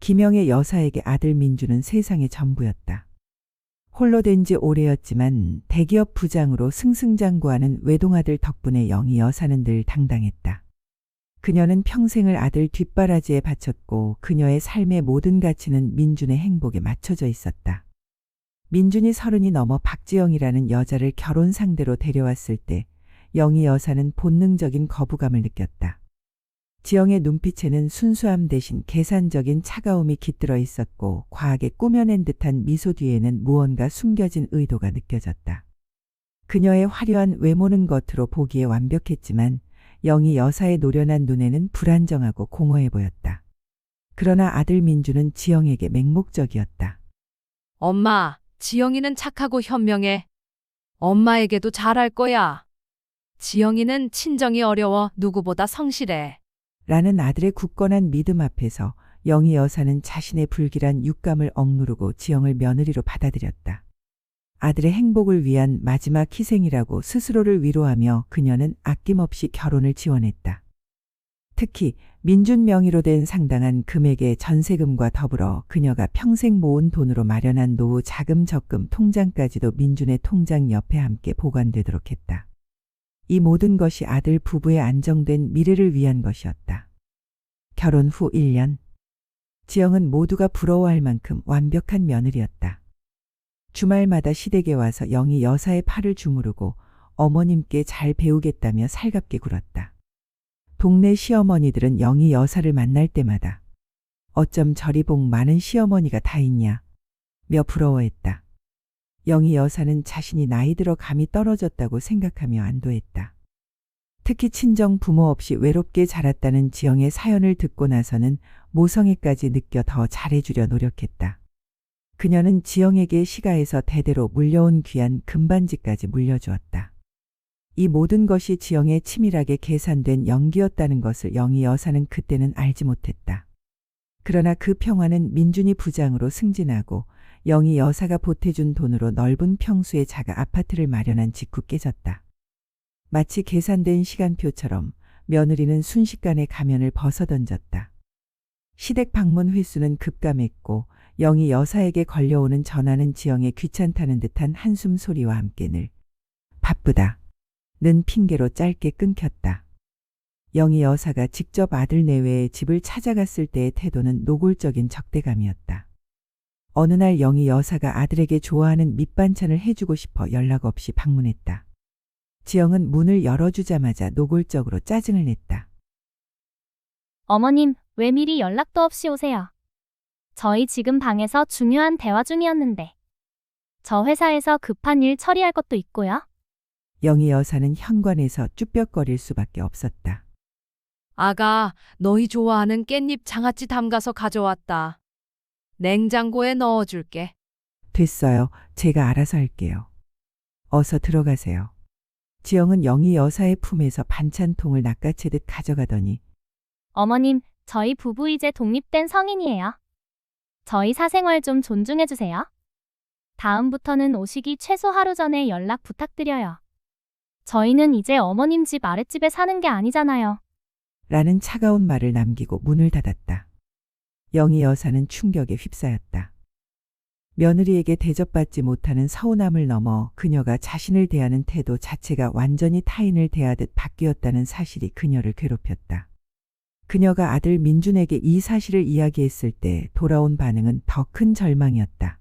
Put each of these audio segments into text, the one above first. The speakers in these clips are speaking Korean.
김영애 여사에게 아들 민주는 세상의 전부였다. 홀로 된 지 오래였지만 대기업 부장으로 승승장구하는 외동아들 덕분에 영희 여사는 늘 당당했다. 그녀는 평생을 아들 뒷바라지에 바쳤고 그녀의 삶의 모든 가치는 민준의 행복에 맞춰져 있었다. 민준이 30이 넘어 박지영이라는 여자를 결혼 상대로 데려왔을 때 영희 여사는 본능적인 거부감을 느꼈다. 지영의 눈빛에는 순수함 대신 계산적인 차가움이 깃들어 있었고 과하게 꾸며낸 듯한 미소 뒤에는 무언가 숨겨진 의도가 느껴졌다. 그녀의 화려한 외모는 겉으로 보기에 완벽했지만 영희 여사의 노련한 눈에는 불안정하고 공허해 보였다. 그러나 아들 민주는 지영에게 맹목적이었다. 엄마, 지영이는 착하고 현명해. 엄마에게도 잘할 거야. 지영이는 친정이 어려워 누구보다 성실해. 라는 아들의 굳건한 믿음 앞에서 영희 여사는 자신의 불길한 육감을 억누르고 지영을 며느리로 받아들였다. 아들의 행복을 위한 마지막 희생이라고 스스로를 위로하며 그녀는 아낌없이 결혼을 지원했다. 특히 민준 명의로 된 상당한 금액의 전세금과 더불어 그녀가 평생 모은 돈으로 마련한 노후 자금 적금 통장까지도 민준의 통장 옆에 함께 보관되도록 했다. 이 모든 것이 아들 부부의 안정된 미래를 위한 것이었다. 결혼 후 1년. 지영은 모두가 부러워할 만큼 완벽한 며느리였다. 주말마다 시댁에 와서 영희 여사의 팔을 주무르고 어머님께 잘 배우겠다며 살갑게 굴었다. 동네 시어머니들은 영희 여사를 만날 때마다 어쩜 저리 복 많은 시어머니가 다 있냐 며 부러워했다. 영희 여사는 자신이 나이 들어 감이 떨어졌다고 생각하며 안도했다. 특히 친정 부모 없이 외롭게 자랐다는 지영의 사연을 듣고 나서는 모성애까지 느껴 더 잘해주려 노력했다. 그녀는 지영에게 시가에서 대대로 물려온 귀한 금반지까지 물려주었다. 이 모든 것이 지영의 치밀하게 계산된 연기였다는 것을 영희 여사는 그때는 알지 못했다. 그러나 그 평화는 민준이 부장으로 승진하고 영희 여사가 보태준 돈으로 넓은 평수의 자가 아파트를 마련한 직후 깨졌다. 마치 계산된 시간표처럼 며느리는 순식간에 가면을 벗어던졌다. 시댁 방문 횟수는 급감했고 영희 여사에게 걸려오는 전화는 지영의 귀찮다는 듯한 한숨 소리와 함께 늘 바쁘다 는 핑계로 짧게 끊겼다. 영희 여사가 직접 아들 내외의 집을 찾아갔을 때의 태도는 노골적인 적대감이었다. 어느 날 영희 여사가 아들에게 좋아하는 밑반찬을 해주고 싶어 연락 없이 방문했다. 지영은 문을 열어주자마자 노골적으로 짜증을 냈다. 어머님, 왜 미리 연락도 없이 오세요? 저희 지금 방에서 중요한 대화 중이었는데. 저 회사에서 급한 일 처리할 것도 있고요. 영희 여사는 현관에서 쭈뼛거릴 수밖에 없었다. 아가, 너희 좋아하는 깻잎 장아찌 담가서 가져왔다. 냉장고에 넣어줄게. 됐어요. 제가 알아서 할게요. 어서 들어가세요. 지영은 영희 여사의 품에서 반찬통을 낚아채듯 가져가더니 어머님, 저희 부부 이제 독립된 성인이에요. 저희 사생활 좀 존중해주세요. 다음부터는 오시기 최소 하루 전에 연락 부탁드려요. 저희는 이제 어머님 집 아랫집에 사는 게 아니잖아요. 라는 차가운 말을 남기고 문을 닫았다. 영희 여사는 충격에 휩싸였다. 며느리에게 대접받지 못하는 서운함을 넘어 그녀가 자신을 대하는 태도 자체가 완전히 타인을 대하듯 바뀌었다는 사실이 그녀를 괴롭혔다. 그녀가 아들 민준에게 이 사실을 이야기했을 때 돌아온 반응은 더 큰 절망이었다.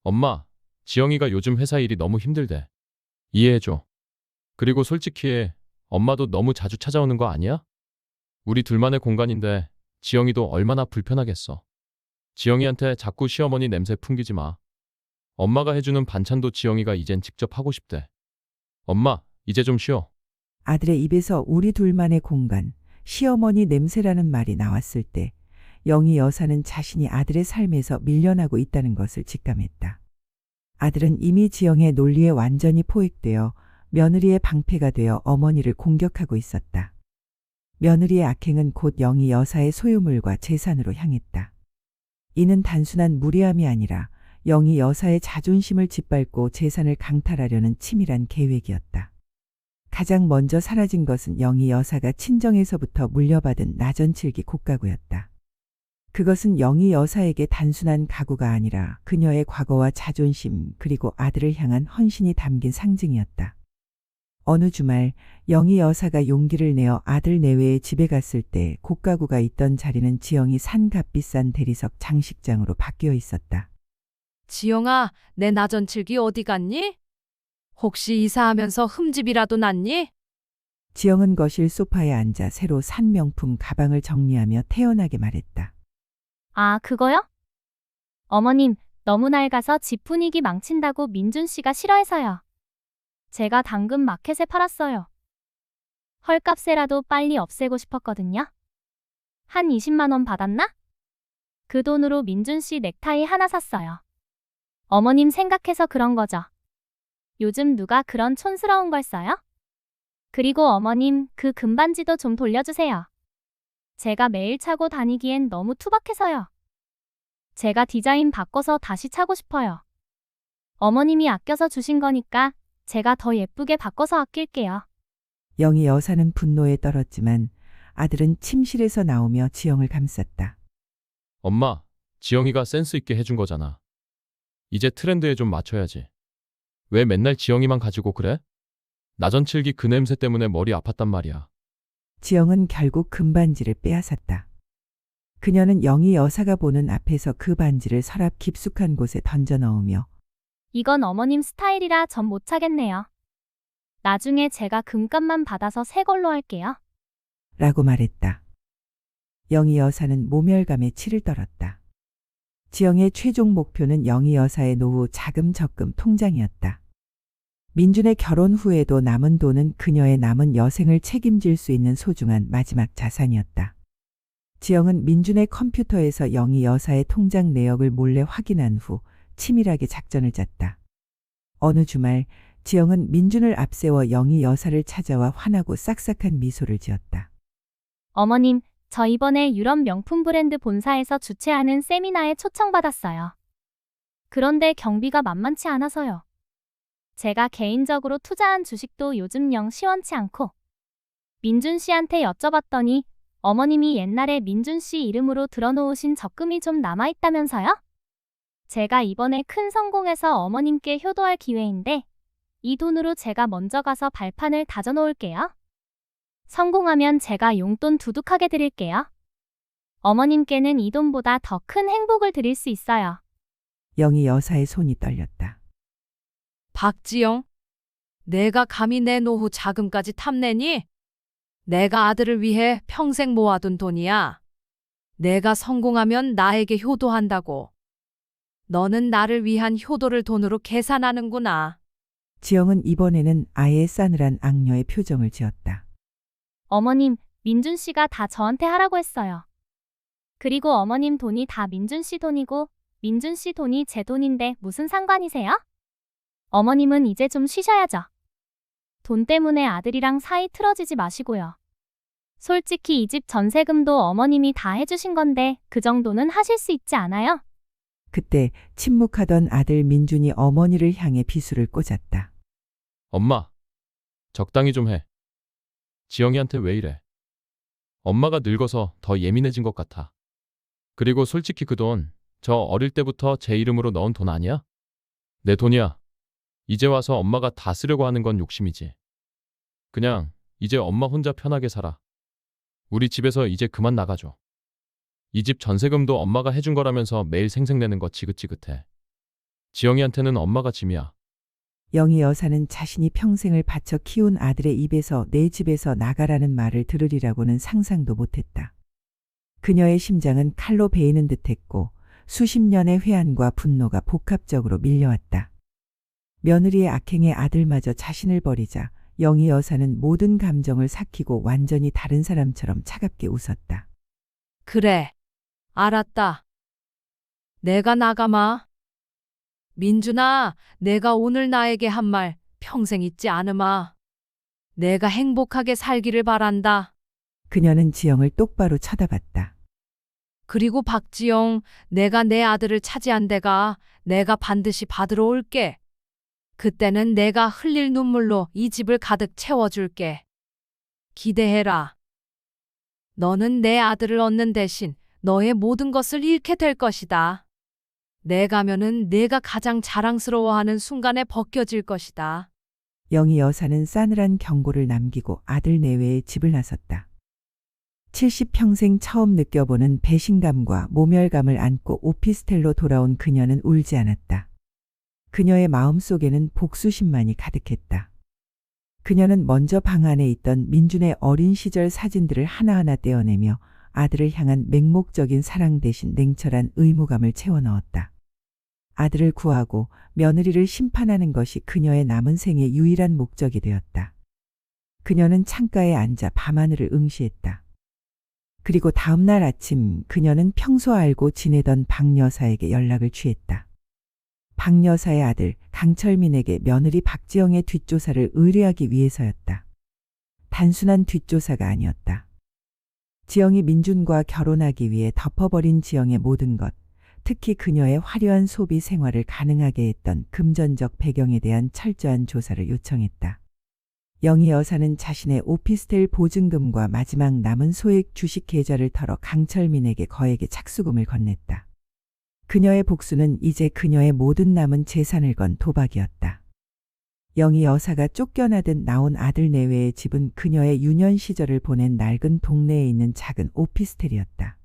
엄마, 지영이가 요즘 회사 일이 너무 힘들대. 이해해줘. 그리고 솔직히 엄마도 너무 자주 찾아오는 거 아니야? 우리 둘만의 공간인데 지영이도 얼마나 불편하겠어. 지영이한테 자꾸 시어머니 냄새 풍기지 마. 엄마가 해주는 반찬도 지영이가 이젠 직접 하고 싶대. 엄마, 이제 좀 쉬어. 아들의 입에서 우리 둘만의 공간, 시어머니 냄새라는 말이 나왔을 때 영희 여사는 자신이 아들의 삶에서 밀려나고 있다는 것을 직감했다. 아들은 이미 지영의 논리에 완전히 포획되어 며느리의 방패가 되어 어머니를 공격하고 있었다. 며느리의 악행은 곧 영희 여사의 소유물과 재산으로 향했다. 이는 단순한 무례함이 아니라 영희 여사의 자존심을 짓밟고 재산을 강탈하려는 치밀한 계획이었다. 가장 먼저 사라진 것은 영희 여사가 친정에서부터 물려받은 나전칠기 곡가구였다. 그것은 영희 여사에게 단순한 가구가 아니라 그녀의 과거와 자존심 그리고 아들을 향한 헌신이 담긴 상징이었다. 어느 주말 영희 여사가 용기를 내어 아들 내외의 집에 갔을 때 곡가구가 있던 자리는 지영이 산 값비싼 대리석 장식장으로 바뀌어 있었다. 지영아, 내 나전칠기 어디 갔니? 혹시 이사하면서 흠집이라도 났니? 지영은 거실 소파에 앉아 새로 산 명품 가방을 정리하며 태연하게 말했다. 아, 그거요? 어머님, 너무 낡아서 집 분위기 망친다고 민준 씨가 싫어해서요. 제가 당근 마켓에 팔았어요. 헐값에라도 빨리 없애고 싶었거든요. 한 20만 원 받았나? 그 돈으로 민준 씨 넥타이 하나 샀어요. 어머님 생각해서 그런 거죠. 요즘 누가 그런 촌스러운 걸 써요? 그리고 어머님, 그 금반지도 좀 돌려주세요. 제가 매일 차고 다니기엔 너무 투박해서요. 제가 디자인 바꿔서 다시 차고 싶어요. 어머님이 아껴서 주신 거니까 제가 더 예쁘게 바꿔서 아낄게요. 영희 여사는 분노에 떨었지만 아들은 침실에서 나오며 지영을 감쌌다. 엄마, 지영이가 센스 있게 해준 거잖아. 이제 트렌드에 좀 맞춰야지. 왜 맨날 지영이만 가지고 그래? 나전칠기 그 냄새 때문에 머리 아팠단 말이야. 지영은 결국 금반지를 빼앗았다. 그녀는 영희 여사가 보는 앞에서 그 반지를 서랍 깊숙한 곳에 던져 넣으며 이건 어머님 스타일이라 전 못 차겠네요. 나중에 제가 금값만 받아서 새 걸로 할게요. 라고 말했다. 영희 여사는 모멸감에 치를 떨었다. 지영의 최종 목표는 영희 여사의 노후 자금 적금 통장이었다. 민준의 결혼 후에도 남은 돈은 그녀의 남은 여생을 책임질 수 있는 소중한 마지막 자산이었다. 지영은 민준의 컴퓨터에서 영희 여사의 통장 내역을 몰래 확인한 후 치밀하게 작전을 짰다. 어느 주말 지영은 민준을 앞세워 영희 여사를 찾아와 환하고 싹싹한 미소를 지었다. 어머님, 저 이번에 유럽 명품 브랜드 본사에서 주최하는 세미나에 초청받았어요. 그런데 경비가 만만치 않아서요. 제가 개인적으로 투자한 주식도 요즘 영 시원치 않고 민준 씨한테 여쭤봤더니 어머님이 옛날에 민준 씨 이름으로 들어놓으신 적금이 좀 남아있다면서요? 제가 이번에 큰 성공해서 어머님께 효도할 기회인데 이 돈으로 제가 먼저 가서 발판을 다져놓을게요. 성공하면 제가 용돈 두둑하게 드릴게요. 어머님께는 이 돈보다 더 큰 행복을 드릴 수 있어요. 영희 여사의 손이 떨렸다. 박지영, 내가 감히 내 노후 자금까지 탐내니? 내가 아들을 위해 평생 모아둔 돈이야. 내가 성공하면 나에게 효도한다고. 너는 나를 위한 효도를 돈으로 계산하는구나. 지영은 이번에는 아예 싸늘한 악녀의 표정을 지었다. 어머님, 민준 씨가 다 저한테 하라고 했어요. 그리고 어머님 돈이 다 민준 씨 돈이고 민준 씨 돈이 제 돈인데 무슨 상관이세요? 어머님은 이제 좀 쉬셔야죠. 돈 때문에 아들이랑 사이 틀어지지 마시고요. 솔직히 이 집 전세금도 어머님이 다 해주신 건데 그 정도는 하실 수 있지 않아요? 그때 침묵하던 아들 민준이 어머니를 향해 비수를 꽂았다. 엄마, 적당히 좀 해. 지영이한테 왜 이래? 엄마가 늙어서 더 예민해진 것 같아. 그리고 솔직히 그 돈, 저 어릴 때부터 제 이름으로 넣은 돈 아니야? 내 돈이야. 이제 와서 엄마가 다 쓰려고 하는 건 욕심이지. 그냥 이제 엄마 혼자 편하게 살아. 우리 집에서 이제 그만 나가줘. 이 집 전세금도 엄마가 해준 거라면서 매일 생색내는 거 지긋지긋해. 지영이한테는 엄마가 짐이야. 영희 여사는 자신이 평생을 바쳐 키운 아들의 입에서 내 집에서 나가라는 말을 들으리라고는 상상도 못했다. 그녀의 심장은 칼로 베이는 듯했고 수십 년의 회한과 분노가 복합적으로 밀려왔다. 며느리의 악행에 아들마저 자신을 버리자 영희 여사는 모든 감정을 삭히고 완전히 다른 사람처럼 차갑게 웃었다. 그래, 알았다. 내가 나가마. 민준아, 내가 오늘 나에게 한 말 평생 잊지 않으마. 내가 행복하게 살기를 바란다. 그녀는 지영을 똑바로 쳐다봤다. 그리고 박지영, 내가 내 아들을 차지한 데가 내가 반드시 받으러 올게. 그때는 내가 흘릴 눈물로 이 집을 가득 채워줄게. 기대해라. 너는 내 아들을 얻는 대신 너의 모든 것을 잃게 될 것이다. 내 가면은 내가 가장 자랑스러워하는 순간에 벗겨질 것이다. 영희 여사는 싸늘한 경고를 남기고 아들 내외의 집을 나섰다. 70평생 처음 느껴보는 배신감과 모멸감을 안고 오피스텔로 돌아온 그녀는 울지 않았다. 그녀의 마음속에는 복수심만이 가득했다. 그녀는 먼저 방 안에 있던 민준의 어린 시절 사진들을 하나하나 떼어내며 아들을 향한 맹목적인 사랑 대신 냉철한 의무감을 채워 넣었다. 아들을 구하고 며느리를 심판하는 것이 그녀의 남은 생의 유일한 목적이 되었다. 그녀는 창가에 앉아 밤하늘을 응시했다. 그리고 다음 날 아침 그녀는 평소 알고 지내던 박 여사에게 연락을 취했다. 박 여사의 아들 강철민에게 며느리 박지영의 뒷조사를 의뢰하기 위해서였다. 단순한 뒷조사가 아니었다. 지영이 민준과 결혼하기 위해 덮어버린 지영의 모든 것, 특히 그녀의 화려한 소비 생활을 가능하게 했던 금전적 배경에 대한 철저한 조사를 요청했다. 영희 여사는 자신의 오피스텔 보증금과 마지막 남은 소액 주식 계좌를 털어 강철민에게 거액의 착수금을 건넸다. 그녀의 복수는 이제 그녀의 모든 남은 재산을 건 도박이었다. 영희 여사가 쫓겨나듯 나온 아들 내외의 집은 그녀의 유년 시절을 보낸 낡은 동네에 있는 작은 오피스텔이었다.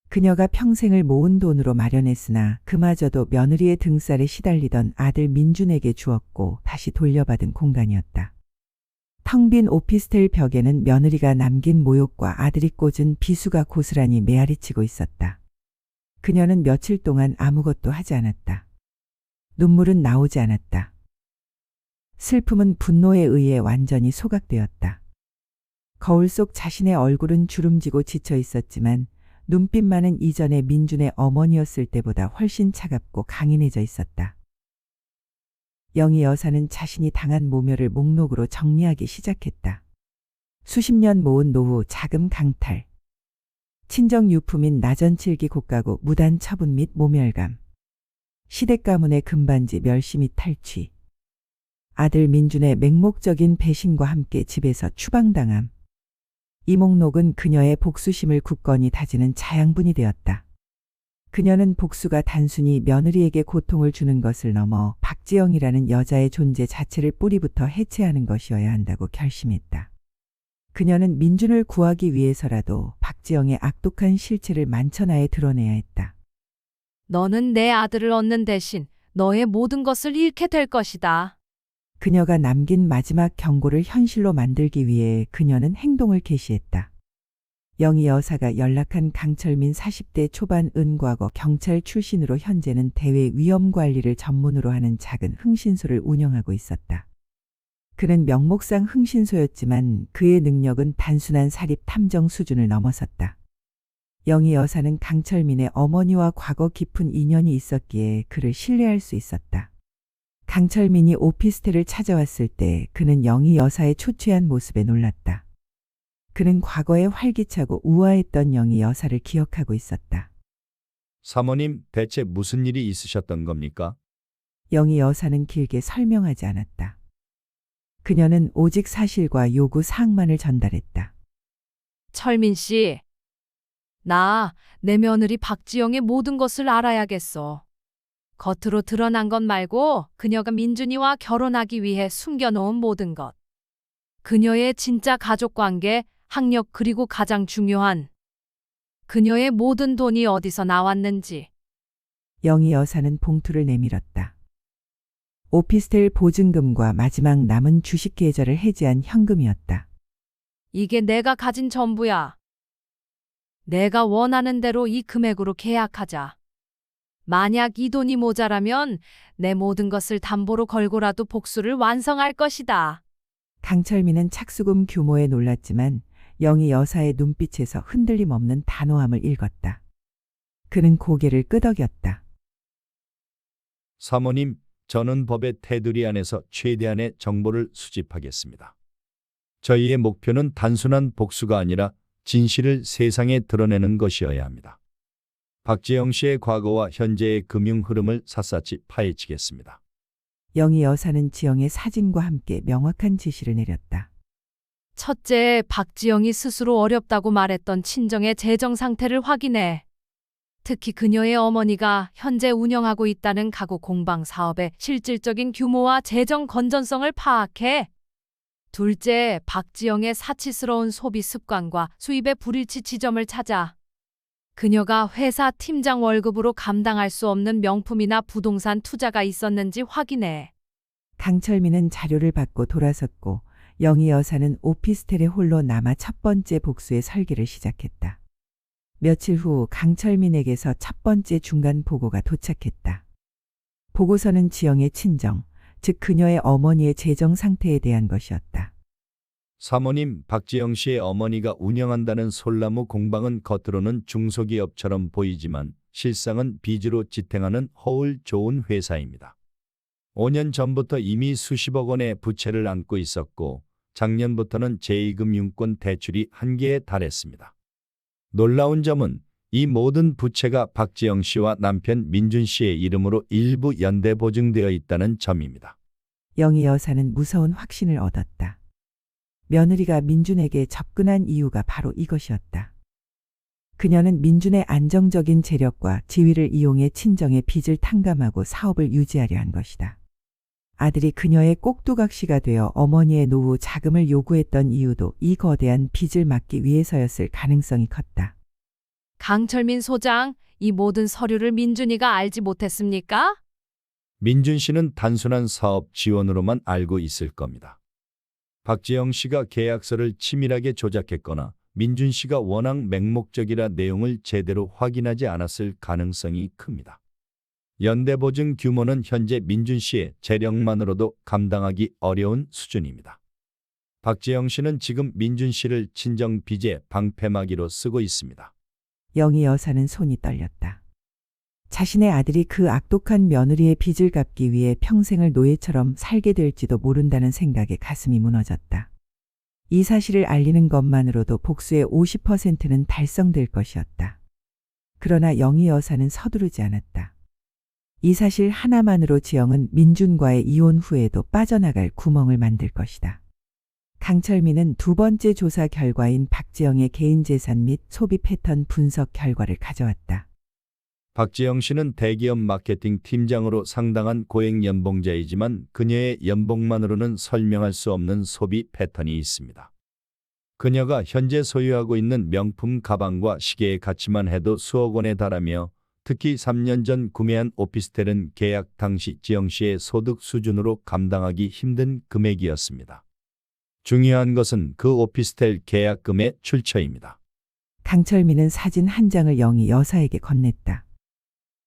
그녀가 평생을 모은 돈으로 마련했으나 그마저도 며느리의 등살에 시달리던 아들 민준에게 주었고 다시 돌려받은 공간이었다. 텅 빈 오피스텔 벽에는 며느리가 남긴 모욕과 아들이 꽂은 비수가 고스란히 메아리치고 있었다. 그녀는 며칠 동안 아무것도 하지 않았다. 눈물은 나오지 않았다. 슬픔은 분노에 의해 완전히 소각되었다. 거울 속 자신의 얼굴은 주름지고 지쳐 있었지만 눈빛만은 이전의 민준의 어머니였을 때보다 훨씬 차갑고 강인해져 있었다. 영희 여사는 자신이 당한 모멸을 목록으로 정리하기 시작했다. 수십 년 모은 노후, 자금 강탈, 친정 유품인 나전칠기 고가구 무단 처분 및 모멸감, 시댁 가문의 금반지 멸시 및 탈취, 아들 민준의 맹목적인 배신과 함께 집에서 추방당함. 이 목록은 그녀의 복수심을 굳건히 다지는 자양분이 되었다. 그녀는 복수가 단순히 며느리에게 고통을 주는 것을 넘어 박지영이라는 여자의 존재 자체를 뿌리부터 해체하는 것이어야 한다고 결심했다. 그녀는 민준을 구하기 위해서라도 박지영의 악독한 실체를 만천하에 드러내야 했다. 너는 내 아들을 얻는 대신 너의 모든 것을 잃게 될 것이다. 그녀가 남긴 마지막 경고를 현실로 만들기 위해 그녀는 행동을 개시했다. 영희 여사가 연락한 강철민 40대 초반 은과거 경찰 출신으로 현재는 대외 위험 관리를 전문으로 하는 작은 흥신소를 운영하고 있었다. 그는 명목상 흥신소였지만 그의 능력은 단순한 사립 탐정 수준을 넘어섰다. 영희 여사는 강철민의 어머니와 과거 깊은 인연이 있었기에 그를 신뢰할 수 있었다. 강철민이 오피스텔을 찾아왔을 때 그는 영희 여사의 초췌한 모습에 놀랐다. 그는 과거에 활기차고 우아했던 영희 여사를 기억하고 있었다. 사모님, 대체 무슨 일이 있으셨던 겁니까? 영희 여사는 길게 설명하지 않았다. 그녀는 오직 사실과 요구 사항만을 전달했다. 철민 씨, 내 며느리 박지영의 모든 것을 알아야겠어. 겉으로 드러난 것 말고 그녀가 민준이와 결혼하기 위해 숨겨놓은 모든 것. 그녀의 진짜 가족관계, 학력 그리고 가장 중요한 그녀의 모든 돈이 어디서 나왔는지. 영희 여사는 봉투를 내밀었다. 오피스텔 보증금과 마지막 남은 주식 계좌를 해지한 현금이었다. 이게 내가 가진 전부야. 내가 원하는 대로 이 금액으로 계약하자. 만약 이 돈이 모자라면 내 모든 것을 담보로 걸고라도 복수를 완성할 것이다. 강철민은 착수금 규모에 놀랐지만 영희 여사의 눈빛에서 흔들림 없는 단호함을 읽었다. 그는 고개를 끄덕였다. 사모님, 저는 법의 테두리 안에서 최대한의 정보를 수집하겠습니다. 저희의 목표는 단순한 복수가 아니라 진실을 세상에 드러내는 것이어야 합니다. 박지영 씨의 과거와 현재의 금융 흐름을 샅샅이 파헤치겠습니다. 영희 여사는 지영의 사진과 함께 명확한 지시를 내렸다. 첫째, 박지영이 스스로 어렵다고 말했던 친정의 재정 상태를 확인해. 특히 그녀의 어머니가 현재 운영하고 있다는 가구 공방 사업의 실질적인 규모와 재정 건전성을 파악해. 둘째, 박지영의 사치스러운 소비 습관과 수입의 불일치 지점을 찾아. 그녀가 회사 팀장 월급으로 감당할 수 없는 명품이나 부동산 투자가 있었는지 확인해. 강철민은 자료를 받고 돌아섰고 영희 여사는 오피스텔에 홀로 남아 첫 번째 복수의 설계를 시작했다. 며칠 후 강철민에게서 첫 번째 중간 보고가 도착했다. 보고서는 지영의 친정, 즉 그녀의 어머니의 재정 상태에 대한 것이었다. 사모님, 박지영 씨의 어머니가 운영한다는 솔나무 공방은 겉으로는 중소기업처럼 보이지만 실상은 빚으로 지탱하는 허울 좋은 회사입니다. 5년 전부터 이미 수십억 원의 부채를 안고 있었고 작년부터는 제2금융권 대출이 한계에 달했습니다. 놀라운 점은 이 모든 부채가 박지영 씨와 남편 민준 씨의 이름으로 일부 연대 보증되어 있다는 점입니다. 영희 여사는 무서운 확신을 얻었다. 며느리가 민준에게 접근한 이유가 바로 이것이었다. 그녀는 민준의 안정적인 재력과 지위를 이용해 친정의 빚을 탕감하고 사업을 유지하려 한 것이다. 아들이 그녀의 꼭두각시가 되어 어머니의 노후 자금을 요구했던 이유도 이 거대한 빚을 막기 위해서였을 가능성이 컸다. 강철민 소장, 이 모든 서류를 민준이가 알지 못했습니까? 민준 씨는 단순한 사업 지원으로만 알고 있을 겁니다. 박지영 씨가 계약서를 치밀하게 조작했거나 민준 씨가 워낙 맹목적이라 내용을 제대로 확인하지 않았을 가능성이 큽니다. 연대보증 규모는 현재 민준 씨의 재력만으로도 감당하기 어려운 수준입니다. 박지영 씨는 지금 민준 씨를 친정 빚의 방패막이로 쓰고 있습니다. 영희 여사는 손이 떨렸다. 자신의 아들이 그 악독한 며느리의 빚을 갚기 위해 평생을 노예처럼 살게 될지도 모른다는 생각에 가슴이 무너졌다. 이 사실을 알리는 것만으로도 복수의 50%는 달성될 것이었다. 그러나 영희 여사는 서두르지 않았다. 이 사실 하나만으로 지영은 민준과의 이혼 후에도 빠져나갈 구멍을 만들 것이다. 강철민은 두 번째 조사 결과인 박지영의 개인 재산 및 소비 패턴 분석 결과를 가져왔다. 박지영 씨는 대기업 마케팅 팀장으로 상당한 고액 연봉자이지만 그녀의 연봉만으로는 설명할 수 없는 소비 패턴이 있습니다. 그녀가 현재 소유하고 있는 명품 가방과 시계의 가치만 해도 수억 원에 달하며 특히 3년 전 구매한 오피스텔은 계약 당시 지영 씨의 소득 수준으로 감당하기 힘든 금액이었습니다. 중요한 것은 그 오피스텔 계약금의 출처입니다. 강철민은 사진 한 장을 영희 여사에게 건넸다.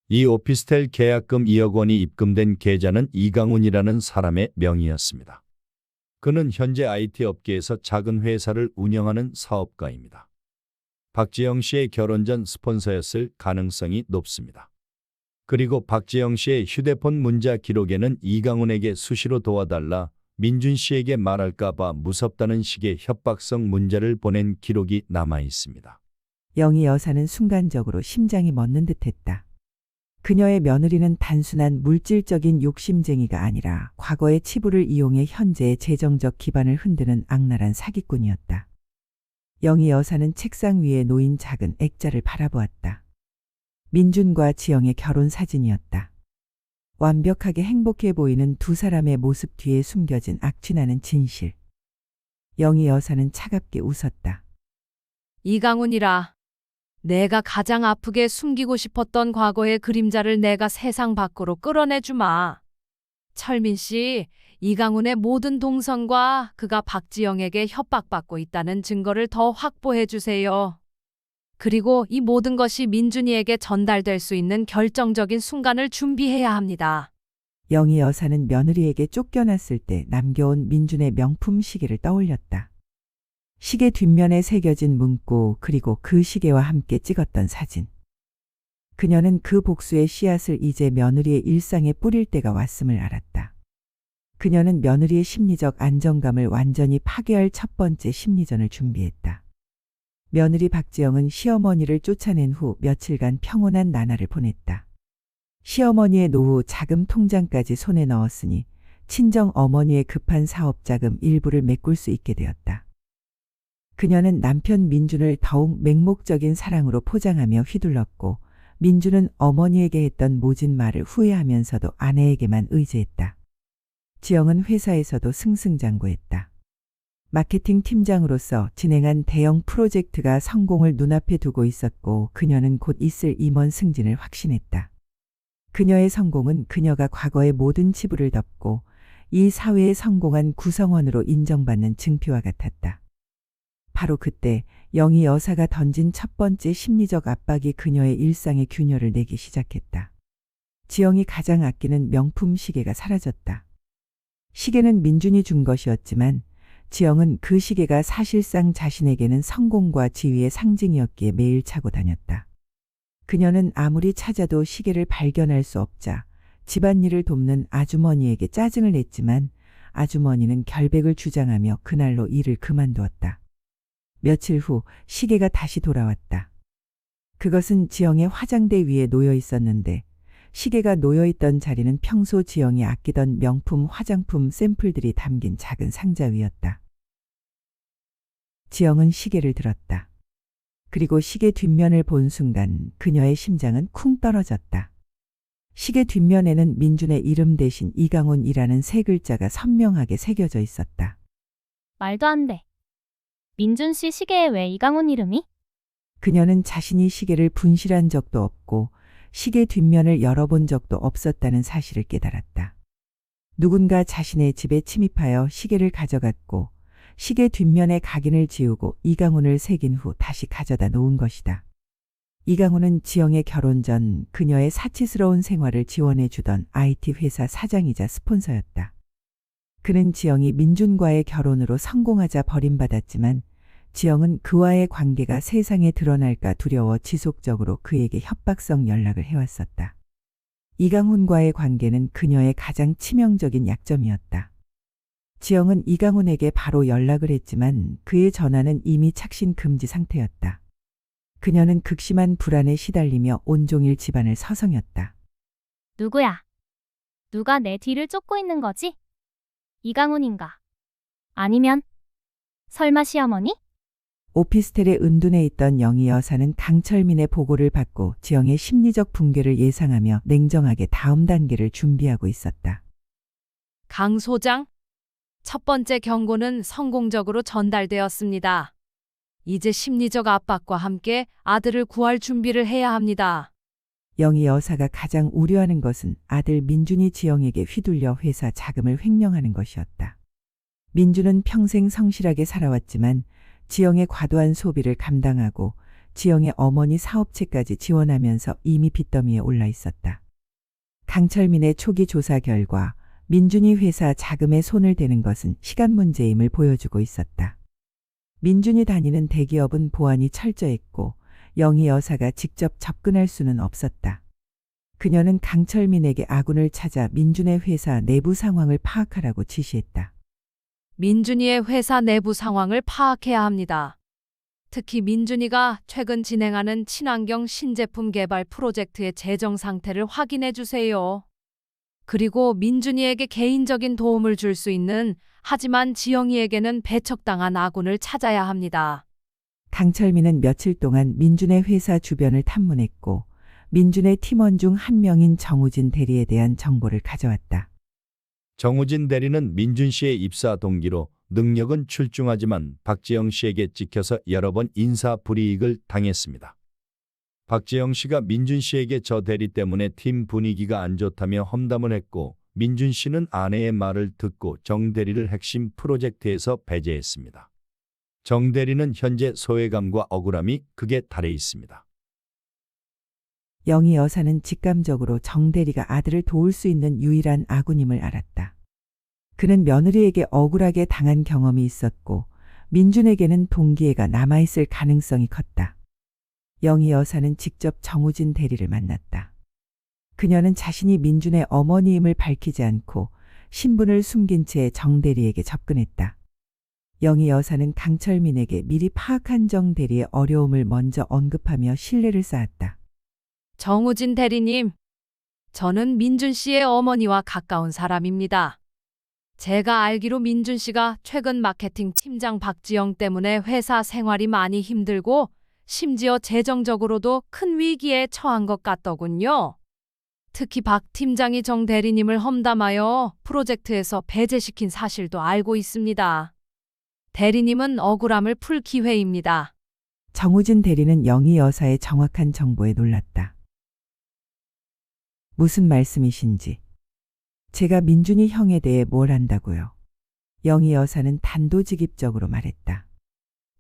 이 오피스텔 계약금 2억 원이 입금된 계좌는 이강훈이라는 사람의 명의였습니다. 그는 현재 IT 업계에서 작은 회사를 운영하는 사업가입니다. 박지영 씨의 결혼 전 스폰서였을 가능성이 높습니다. 그리고 박지영 씨의 휴대폰 문자 기록에는 이강훈에게 수시로 도와달라, 민준 씨에게 말할까 봐 무섭다는 식의 협박성 문자를 보낸 기록이 남아 있습니다. 영희 여사는 순간적으로 심장이 멎는 듯했다. 그녀의 며느리는 단순한 물질적인 욕심쟁이가 아니라 과거의 치부를 이용해 현재의 재정적 기반을 흔드는 악랄한 사기꾼이었다. 영희 여사는 책상 위에 놓인 작은 액자를 바라보았다. 민준과 지영의 결혼 사진이었다. 완벽하게 행복해 보이는 두 사람의 모습 뒤에 숨겨진 악취나는 진실. 영희 여사는 차갑게 웃었다. 이강훈이라. 내가 가장 아프게 숨기고 싶었던 과거의 그림자를 내가 세상 밖으로 끌어내주마. 철민 씨, 이강훈의 모든 동선과 그가 박지영에게 협박받고 있다는 증거를 더 확보해 주세요. 그리고 이 모든 것이 민준이에게 전달될 수 있는 결정적인 순간을 준비해야 합니다. 영희 여사는 며느리에게 쫓겨났을 때 남겨온 민준의 명품 시계를 떠올렸다. 시계 뒷면에 새겨진 문구, 그리고 그 시계와 함께 찍었던 사진. 그녀는 그 복수의 씨앗을 이제 며느리의 일상에 뿌릴 때가 왔음을 알았다. 그녀는 며느리의 심리적 안정감을 완전히 파괴할 첫 번째 심리전을 준비했다. 며느리 박지영은 시어머니를 쫓아낸 후 며칠간 평온한 나날을 보냈다. 시어머니의 노후 자금 통장까지 손에 넣었으니 친정 어머니의 급한 사업 자금 일부를 메꿀 수 있게 되었다. 그녀는 남편 민준을 더욱 맹목적인 사랑으로 포장하며 휘둘렀고 민주는 어머니에게 했던 모진 말을 후회하면서도 아내에게만 의지했다. 지영은 회사에서도 승승장구했다. 마케팅 팀장으로서 진행한 대형 프로젝트가 성공을 눈앞에 두고 있었고 그녀는 곧 있을 임원 승진을 확신했다. 그녀의 성공은 그녀가 과거의 모든 치부를 덮고 이 사회의 성공한 구성원으로 인정받는 증표와 같았다. 바로 그때 영희 여사가 던진 첫 번째 심리적 압박이 그녀의 일상에 균열을 내기 시작했다. 지영이 가장 아끼는 명품 시계가 사라졌다. 시계는 민준이 준 것이었지만 지영은 그 시계가 사실상 자신에게는 성공과 지위의 상징이었기에 매일 차고 다녔다. 그녀는 아무리 찾아도 시계를 발견할 수 없자 집안일을 돕는 아주머니에게 짜증을 냈지만 아주머니는 결백을 주장하며 그날로 일을 그만두었다. 며칠 후 시계가 다시 돌아왔다. 그것은 지영의 화장대 위에 놓여 있었는데 시계가 놓여 있던 자리는 평소 지영이 아끼던 명품 화장품 샘플들이 담긴 작은 상자 위였다. 지영은 시계를 들었다. 그리고 시계 뒷면을 본 순간 그녀의 심장은 쿵 떨어졌다. 시계 뒷면에는 민준의 이름 대신 이강훈이라는 세 글자가 선명하게 새겨져 있었다. 말도 안 돼. 민준 씨 시계에 왜 이강훈 이름이? 그녀는 자신이 시계를 분실한 적도 없고 시계 뒷면을 열어본 적도 없었다는 사실을 깨달았다. 누군가 자신의 집에 침입하여 시계를 가져갔고 시계 뒷면에 각인을 지우고 이강훈을 새긴 후 다시 가져다 놓은 것이다. 이강훈은 지영의 결혼 전 그녀의 사치스러운 생활을 지원해 주던 IT 회사 사장이자 스폰서였다. 그는 지영이 민준과의 결혼으로 성공하자 버림받았지만 지영은 그와의 관계가 세상에 드러날까 두려워 지속적으로 그에게 협박성 연락을 해왔었다. 이강훈과의 관계는 그녀의 가장 치명적인 약점이었다. 지영은 이강훈에게 바로 연락을 했지만 그의 전화는 이미 착신 금지 상태였다. 그녀는 극심한 불안에 시달리며 온종일 집안을 서성였다. 누구야? 누가 내 뒤를 쫓고 있는 거지? 이강훈인가? 아니면 설마 시어머니? 오피스텔에 은둔해 있던 영희 여사는 강철민의 보고를 받고 지영의 심리적 붕괴를 예상하며 냉정하게 다음 단계를 준비하고 있었다. 강 소장, 첫 번째 경고는 성공적으로 전달되었습니다. 이제 심리적 압박과 함께 아들을 구할 준비를 해야 합니다. 영희 여사가 가장 우려하는 것은 아들 민준이 지영에게 휘둘려 회사 자금을 횡령하는 것이었다. 민준은 평생 성실하게 살아왔지만 지영의 과도한 소비를 감당하고 지영의 어머니 사업체까지 지원하면서 이미 빚더미에 올라 있었다. 강철민의 초기 조사 결과 민준이 회사 자금에 손을 대는 것은 시간 문제임을 보여주고 있었다. 민준이 다니는 대기업은 보안이 철저했고 영희 여사가 직접 접근할 수는 없었다. 그녀는 강철민에게 아군을 찾아 민준의 회사 내부 상황을 파악하라고 지시했다. 민준이의 회사 내부 상황을 파악해야 합니다. 특히 민준이가 최근 진행하는 친환경 신제품 개발 프로젝트의 재정 상태를 확인해 주세요. 그리고 민준이에게 개인적인 도움을 줄 수 있는 하지만 지영이에게는 배척당한 아군을 찾아야 합니다. 강철민은 며칠 동안 민준의 회사 주변을 탐문했고 민준의 팀원 중 한 명인 정우진 대리에 대한 정보를 가져왔다. 정우진 대리는 민준 씨의 입사 동기로 능력은 출중하지만 박지영 씨에게 찍혀서 여러 번 인사 불이익을 당했습니다. 박지영 씨가 민준 씨에게 저 대리 때문에 팀 분위기가 안 좋다며 험담을 했고 민준 씨는 아내의 말을 듣고 정 대리를 핵심 프로젝트에서 배제했습니다. 정 대리는 현재 소외감과 억울함이 극에 달해 있습니다. 영희 여사는 직감적으로 정 대리가 아들을 도울 수 있는 유일한 아군임을 알았다. 그는 며느리에게 억울하게 당한 경험이 있었고 민준에게는 동기애가 남아있을 가능성이 컸다. 영희 여사는 직접 정우진 대리를 만났다. 그녀는 자신이 민준의 어머니임을 밝히지 않고 신분을 숨긴 채 정 대리에게 접근했다. 영희 여사는 강철민에게 미리 파악한 정 대리의 어려움을 먼저 언급하며 신뢰를 쌓았다. 정우진 대리님, 저는 민준 씨의 어머니와 가까운 사람입니다. 제가 알기로 민준 씨가 최근 마케팅 팀장 박지영 때문에 회사 생활이 많이 힘들고 심지어 재정적으로도 큰 위기에 처한 것 같더군요. 특히 박 팀장이 정 대리님을 험담하여 프로젝트에서 배제시킨 사실도 알고 있습니다. 대리님은 억울함을 풀 기회입니다. 정우진 대리는 영희 여사의 정확한 정보에 놀랐다. 무슨 말씀이신지. 제가 민준이 형에 대해 뭘 안다고요? 영희 여사는 단도직입적으로 말했다.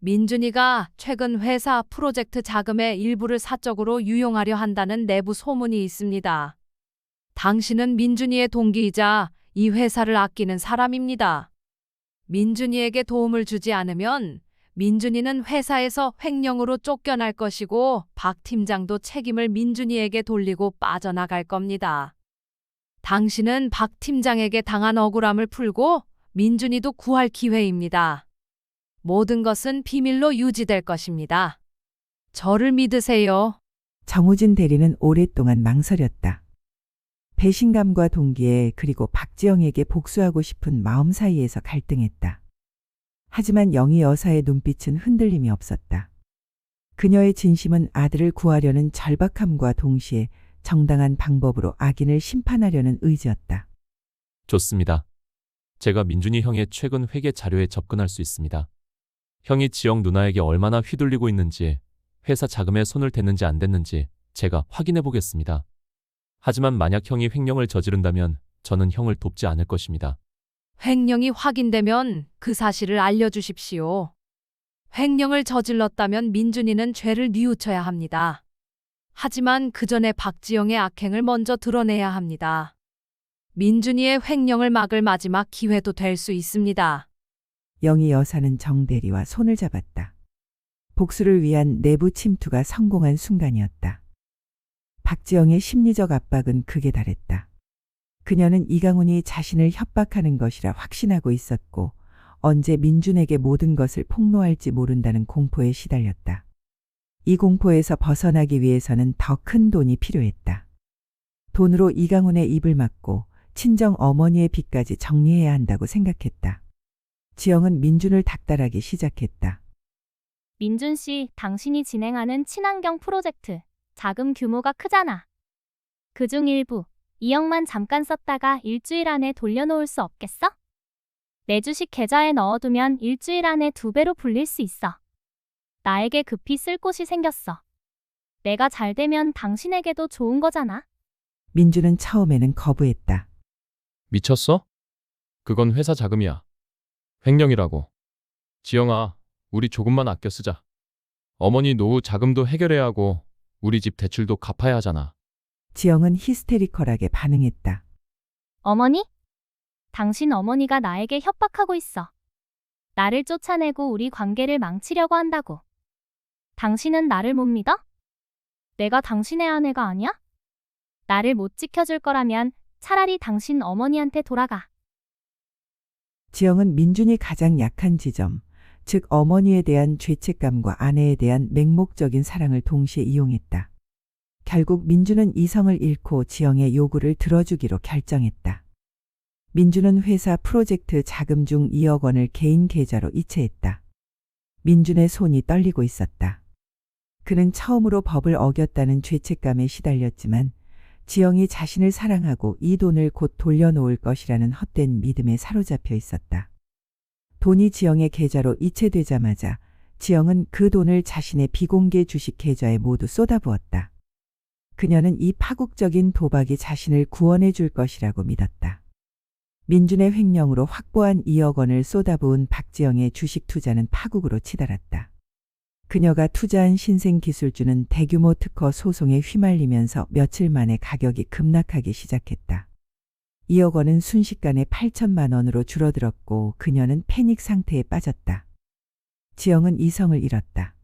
민준이가 최근 회사 프로젝트 자금의 일부를 사적으로 유용하려 한다는 내부 소문이 있습니다. 당신은 민준이의 동기이자 이 회사를 아끼는 사람입니다. 민준이에게 도움을 주지 않으면 민준이는 회사에서 횡령으로 쫓겨날 것이고 박 팀장도 책임을 민준이에게 돌리고 빠져나갈 겁니다. 당신은 박 팀장에게 당한 억울함을 풀고 민준이도 구할 기회입니다. 모든 것은 비밀로 유지될 것입니다. 저를 믿으세요. 정우진 대리는 오랫동안 망설였다. 배신감과 동기에 그리고 박지영에게 복수하고 싶은 마음 사이에서 갈등했다. 하지만 영희 여사의 눈빛은 흔들림이 없었다. 그녀의 진심은 아들을 구하려는 절박함과 동시에 정당한 방법으로 악인을 심판하려는 의지였다. 좋습니다. 제가 민준이 형의 최근 회계 자료에 접근할 수 있습니다. 형이 지영 누나에게 얼마나 휘둘리고 있는지, 회사 자금에 손을 댔는지 안 댔는지 제가 확인해 보겠습니다. 하지만 만약 형이 횡령을 저지른다면 저는 형을 돕지 않을 것입니다. 횡령이 확인되면 그 사실을 알려주십시오. 횡령을 저질렀다면 민준이는 죄를 뉘우쳐야 합니다. 하지만 그 전에 박지영의 악행을 먼저 드러내야 합니다. 민준이의 횡령을 막을 마지막 기회도 될 수 있습니다. 영희 여사는 정 대리와 손을 잡았다. 복수를 위한 내부 침투가 성공한 순간이었다. 박지영의 심리적 압박은 극에 달했다. 그녀는 이강훈이 자신을 협박하는 것이라 확신하고 있었고 언제 민준에게 모든 것을 폭로할지 모른다는 공포에 시달렸다. 이 공포에서 벗어나기 위해서는 더 큰 돈이 필요했다. 돈으로 이강훈의 입을 막고 친정 어머니의 빚까지 정리해야 한다고 생각했다. 지영은 민준을 닥달하기 시작했다. 민준 씨, 당신이 진행하는 친환경 프로젝트, 자금 규모가 크잖아. 그중 일부, 2억만 잠깐 썼다가 일주일 안에 돌려놓을 수 없겠어? 내 주식 계좌에 넣어두면 일주일 안에 2배로 불릴 수 있어. 나에게 급히 쓸 곳이 생겼어. 내가 잘 되면 당신에게도 좋은 거잖아. 민준은 처음에는 거부했다. 미쳤어? 그건 회사 자금이야. 횡령이라고. 지영아, 우리 조금만 아껴 쓰자. 어머니 노후 자금도 해결해야 하고 우리 집 대출도 갚아야 하잖아. 지영은 히스테리컬하게 반응했다. 어머니? 당신 어머니가 나에게 협박하고 있어. 나를 쫓아내고 우리 관계를 망치려고 한다고. 당신은 나를 못 믿어? 내가 당신의 아내가 아니야? 나를 못 지켜줄 거라면 차라리 당신 어머니한테 돌아가. 지영은 민준이 가장 약한 지점, 즉 어머니에 대한 죄책감과 아내에 대한 맹목적인 사랑을 동시에 이용했다. 결국 민준은 이성을 잃고 지영의 요구를 들어주기로 결정했다. 민준은 회사 프로젝트 자금 중 2억 원을 개인 계좌로 이체했다. 민준의 손이 떨리고 있었다. 그는 처음으로 법을 어겼다는 죄책감에 시달렸지만 지영이 자신을 사랑하고 이 돈을 곧 돌려놓을 것이라는 헛된 믿음에 사로잡혀 있었다. 돈이 지영의 계좌로 이체되자마자 지영은 그 돈을 자신의 비공개 주식 계좌에 모두 쏟아부었다. 그녀는 이 파국적인 도박이 자신을 구원해 줄 것이라고 믿었다. 민준의 횡령으로 확보한 2억 원을 쏟아부은 박지영의 주식 투자는 파국으로 치달았다. 그녀가 투자한 신생기술주는 대규모 특허 소송에 휘말리면서 며칠 만에 가격이 급락하기 시작했다. 2억 원은 순식간에 8천만 원으로 줄어들었고 그녀는 패닉 상태에 빠졌다. 지영은 이성을 잃었다.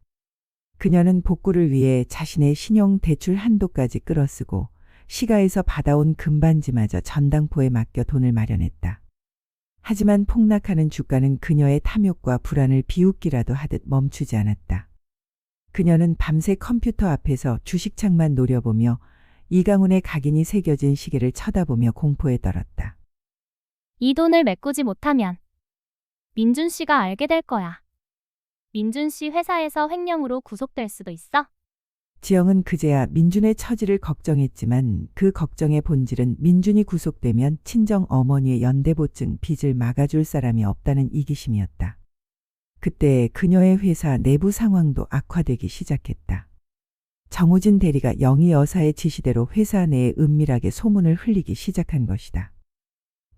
그녀는 복구를 위해 자신의 신용 대출 한도까지 끌어쓰고 시가에서 받아온 금반지마저 전당포에 맡겨 돈을 마련했다. 하지만 폭락하는 주가는 그녀의 탐욕과 불안을 비웃기라도 하듯 멈추지 않았다. 그녀는 밤새 컴퓨터 앞에서 주식창만 노려보며 이강훈의 각인이 새겨진 시계를 쳐다보며 공포에 떨었다. 이 돈을 메꾸지 못하면 민준 씨가 알게 될 거야. 민준 씨 회사에서 횡령으로 구속될 수도 있어? 지영은 그제야 민준의 처지를 걱정했지만 그 걱정의 본질은 민준이 구속되면 친정 어머니의 연대보증 빚을 막아줄 사람이 없다는 이기심이었다. 그때 그녀의 회사 내부 상황도 악화되기 시작했다. 정우진 대리가 영희 여사의 지시대로 회사 내에 은밀하게 소문을 흘리기 시작한 것이다.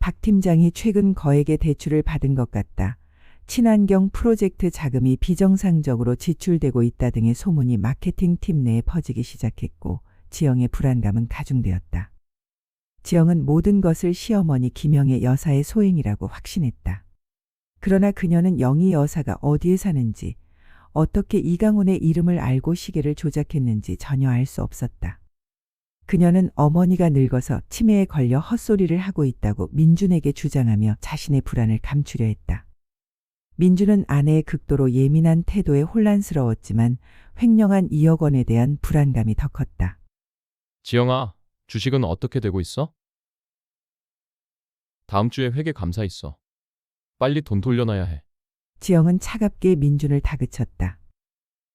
박 팀장이 최근 거액의 대출을 받은 것 같다. 친환경 프로젝트 자금이 비정상적으로 지출되고 있다 등의 소문이 마케팅팀 내에 퍼지기 시작했고 지영의 불안감은 가중되었다. 지영은 모든 것을 시어머니 김영애 여사의 소행이라고 확신했다. 그러나 그녀는 영희 여사가 어디에 사는지, 어떻게 이강훈의 이름을 알고 시계를 조작했는지 전혀 알 수 없었다. 그녀는 어머니가 늙어서 치매에 걸려 헛소리를 하고 있다고 민준에게 주장하며 자신의 불안을 감추려 했다. 민준은 아내의 극도로 예민한 태도에 혼란스러웠지만 횡령한 2억 원에 대한 불안감이 더 컸다. 지영아, 주식은 어떻게 되고 있어? 다음 주에 회계 감사 있어. 빨리 돈 돌려놔야 해. 지영은 차갑게 민준을 다그쳤다.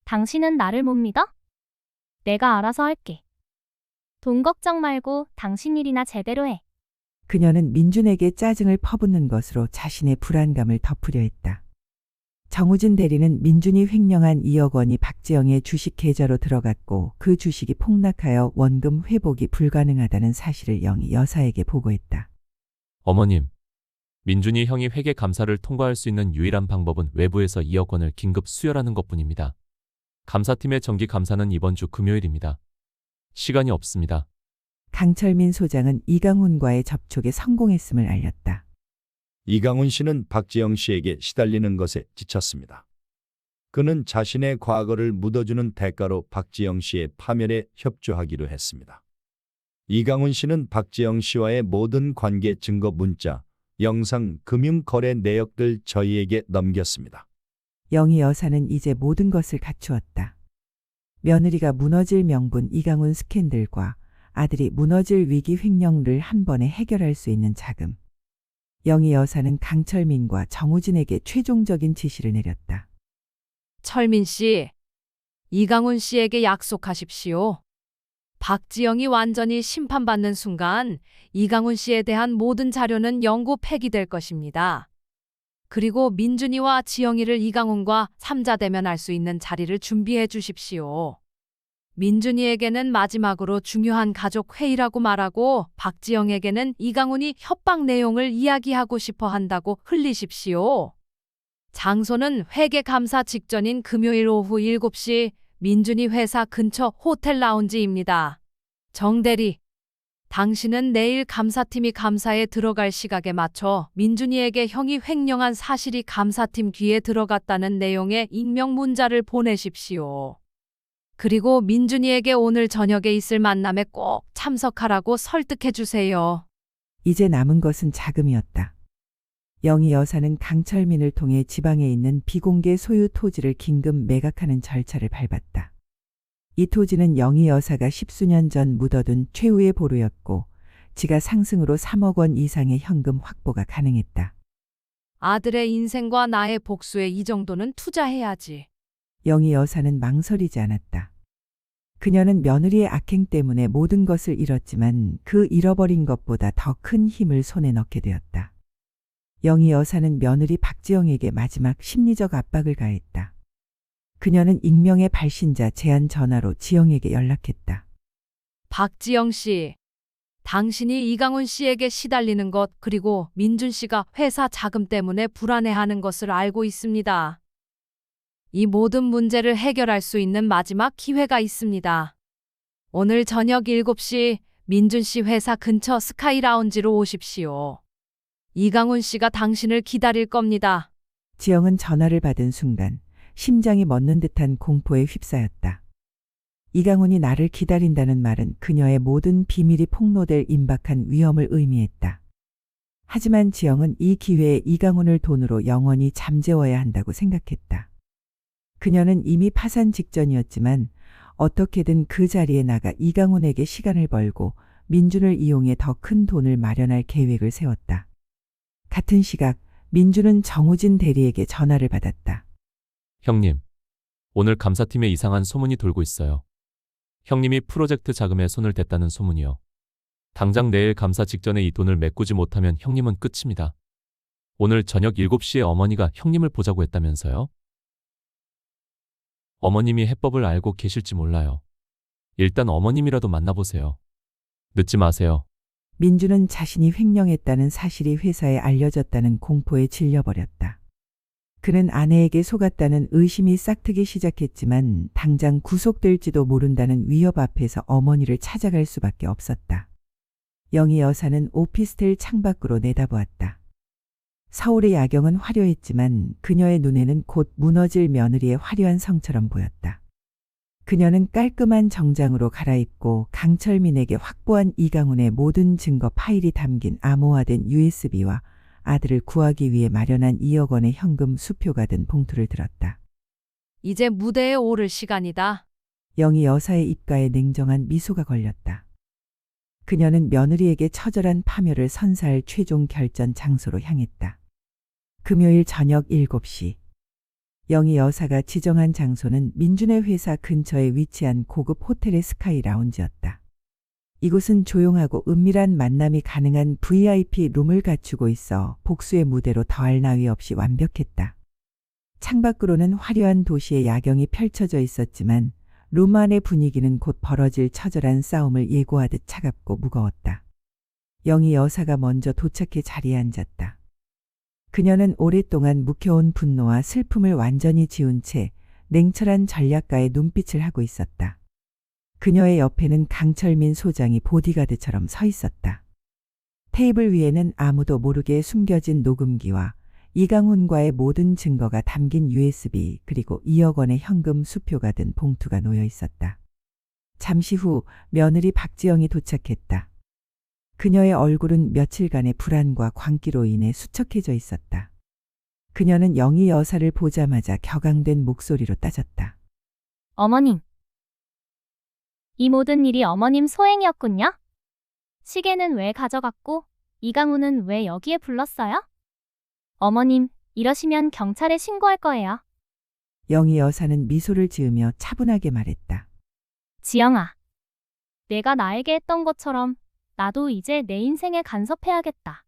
당신은 나를 못 믿어? 내가 알아서 할게. 돈 걱정 말고 당신 일이나 제대로 해. 그녀는 민준에게 짜증을 퍼붓는 것으로 자신의 불안감을 덮으려 했다. 정우진 대리는 민준이 횡령한 2억 원이 박지영의 주식 계좌로 들어갔고 그 주식이 폭락하여 원금 회복이 불가능하다는 사실을 영희 여사에게 보고했다. 어머님, 민준이 형이 회계 감사를 통과할 수 있는 유일한 방법은 외부에서 2억 원을 긴급 수혈하는 것뿐입니다. 감사팀의 정기 감사는 이번 주 금요일입니다. 시간이 없습니다. 강철민 소장은 이강훈과의 접촉에 성공했음을 알렸다. 이강훈 씨는 박지영 씨에게 시달리는 것에 지쳤습니다. 그는 자신의 과거를 묻어주는 대가로 박지영 씨의 파멸에 협조하기로 했습니다. 이강훈 씨는 박지영 씨와의 모든 관계 증거 문자, 영상, 금융 거래 내역들 저희에게 넘겼습니다. 영희 여사는 이제 모든 것을 갖추었다. 며느리가 무너질 명분 이강훈 스캔들과 아들이 무너질 위기 횡령을 한 번에 해결할 수 있는 자금. 영희 여사는 강철민과 정우진에게 최종적인 지시를 내렸다. 철민 씨, 이강훈 씨에게 약속하십시오. 박지영이 완전히 심판받는 순간 이강훈 씨에 대한 모든 자료는 영구 폐기될 것입니다. 그리고 민준이와 지영이를 이강훈과 3자 대면할 수 있는 자리를 준비해 주십시오. 민준이에게는 마지막으로 중요한 가족 회의라고 말하고 박지영에게는 이강훈이 협박 내용을 이야기하고 싶어 한다고 흘리십시오. 장소는 회계 감사 직전인 금요일 오후 7시 민준이 회사 근처 호텔 라운지입니다. 정 대리, 당신은 내일 감사팀이 감사에 들어갈 시각에 맞춰 민준이에게 형이 횡령한 사실이 감사팀 귀에 들어갔다는 내용의 익명 문자를 보내십시오. 그리고 민준이에게 오늘 저녁에 있을 만남에 꼭 참석하라고 설득해 주세요. 이제 남은 것은 자금이었다. 영희 여사는 강철민을 통해 지방에 있는 비공개 소유 토지를 긴급 매각하는 절차를 밟았다. 이 토지는 영희 여사가 10수년 전 묻어둔 최후의 보루였고 지가 상승으로 3억 원 이상의 현금 확보가 가능했다. 아들의 인생과 나의 복수에 이 정도는 투자해야지. 영희 여사는 망설이지 않았다. 그녀는 며느리의 악행 때문에 모든 것을 잃었지만 그 잃어버린 것보다 더 큰 힘을 손에 넣게 되었다. 영희 여사는 며느리 박지영에게 마지막 심리적 압박을 가했다. 그녀는 익명의 발신자 제안 전화로 지영에게 연락했다. 박지영 씨, 당신이 이강훈 씨에게 시달리는 것 그리고 민준 씨가 회사 자금 때문에 불안해하는 것을 알고 있습니다. 이 모든 문제를 해결할 수 있는 마지막 기회가 있습니다. 오늘 저녁 7시 민준 씨 회사 근처 스카이 라운지로 오십시오. 이강훈 씨가 당신을 기다릴 겁니다. 지영은 전화를 받은 순간 심장이 멎는 듯한 공포에 휩싸였다. 이강훈이 나를 기다린다는 말은 그녀의 모든 비밀이 폭로될 임박한 위험을 의미했다. 하지만 지영은 이 기회에 이강훈을 돈으로 영원히 잠재워야 한다고 생각했다. 그녀는 이미 파산 직전이었지만 어떻게든 그 자리에 나가 이강훈에게 시간을 벌고 민준을 이용해 더 큰 돈을 마련할 계획을 세웠다. 같은 시각 민준은 정우진 대리에게 전화를 받았다. 형님, 오늘 감사팀에 이상한 소문이 돌고 있어요. 형님이 프로젝트 자금에 손을 댔다는 소문이요. 당장 내일 감사 직전에 이 돈을 메꾸지 못하면 형님은 끝입니다. 오늘 저녁 7시에 어머니가 형님을 보자고 했다면서요? 어머님이 해법을 알고 계실지 몰라요. 일단 어머님이라도 만나보세요. 늦지 마세요. 민주는 자신이 횡령했다는 사실이 회사에 알려졌다는 공포에 질려버렸다. 그는 아내에게 속았다는 의심이 싹트기 시작했지만 당장 구속될지도 모른다는 위협 앞에서 어머니를 찾아갈 수밖에 없었다. 영희 여사는 오피스텔 창밖으로 내다보았다. 서울의 야경은 화려했지만 그녀의 눈에는 곧 무너질 며느리의 화려한 성처럼 보였다. 그녀는 깔끔한 정장으로 갈아입고 강철민에게 확보한 이강훈의 모든 증거 파일이 담긴 암호화된 USB와 아들을 구하기 위해 마련한 2억 원의 현금 수표가 든 봉투를 들었다. 이제 무대에 오를 시간이다. 영희 여사의 입가에 냉정한 미소가 걸렸다. 그녀는 며느리에게 처절한 파멸을 선사할 최종 결전 장소로 향했다. 금요일 저녁 7시. 영희 여사가 지정한 장소는 민준의 회사 근처에 위치한 고급 호텔의 스카이 라운지였다. 이곳은 조용하고 은밀한 만남이 가능한 VIP 룸을 갖추고 있어 복수의 무대로 더할 나위 없이 완벽했다. 창밖으로는 화려한 도시의 야경이 펼쳐져 있었지만 룸 안의 분위기는 곧 벌어질 처절한 싸움을 예고하듯 차갑고 무거웠다. 영희 여사가 먼저 도착해 자리에 앉았다. 그녀는 오랫동안 묵혀온 분노와 슬픔을 완전히 지운 채 냉철한 전략가의 눈빛을 하고 있었다. 그녀의 옆에는 강철민 소장이 보디가드처럼 서 있었다. 테이블 위에는 아무도 모르게 숨겨진 녹음기와 이강훈과의 모든 증거가 담긴 USB 그리고 2억 원의 현금 수표가 든 봉투가 놓여 있었다. 잠시 후 며느리 박지영이 도착했다. 그녀의 얼굴은 며칠간의 불안과 광기로 인해 수척해져 있었다. 그녀는 영희 여사를 보자마자 격앙된 목소리로 따졌다. 어머님. 이 모든 일이 어머님 소행이었군요? 시계는 왜 가져갔고 이강훈은 왜 여기에 불렀어요? 어머님, 이러시면 경찰에 신고할 거예요. 영희 여사는 미소를 지으며 차분하게 말했다. 지영아. 내가 나에게 했던 것처럼 나도 이제 내 인생에 간섭해야겠다.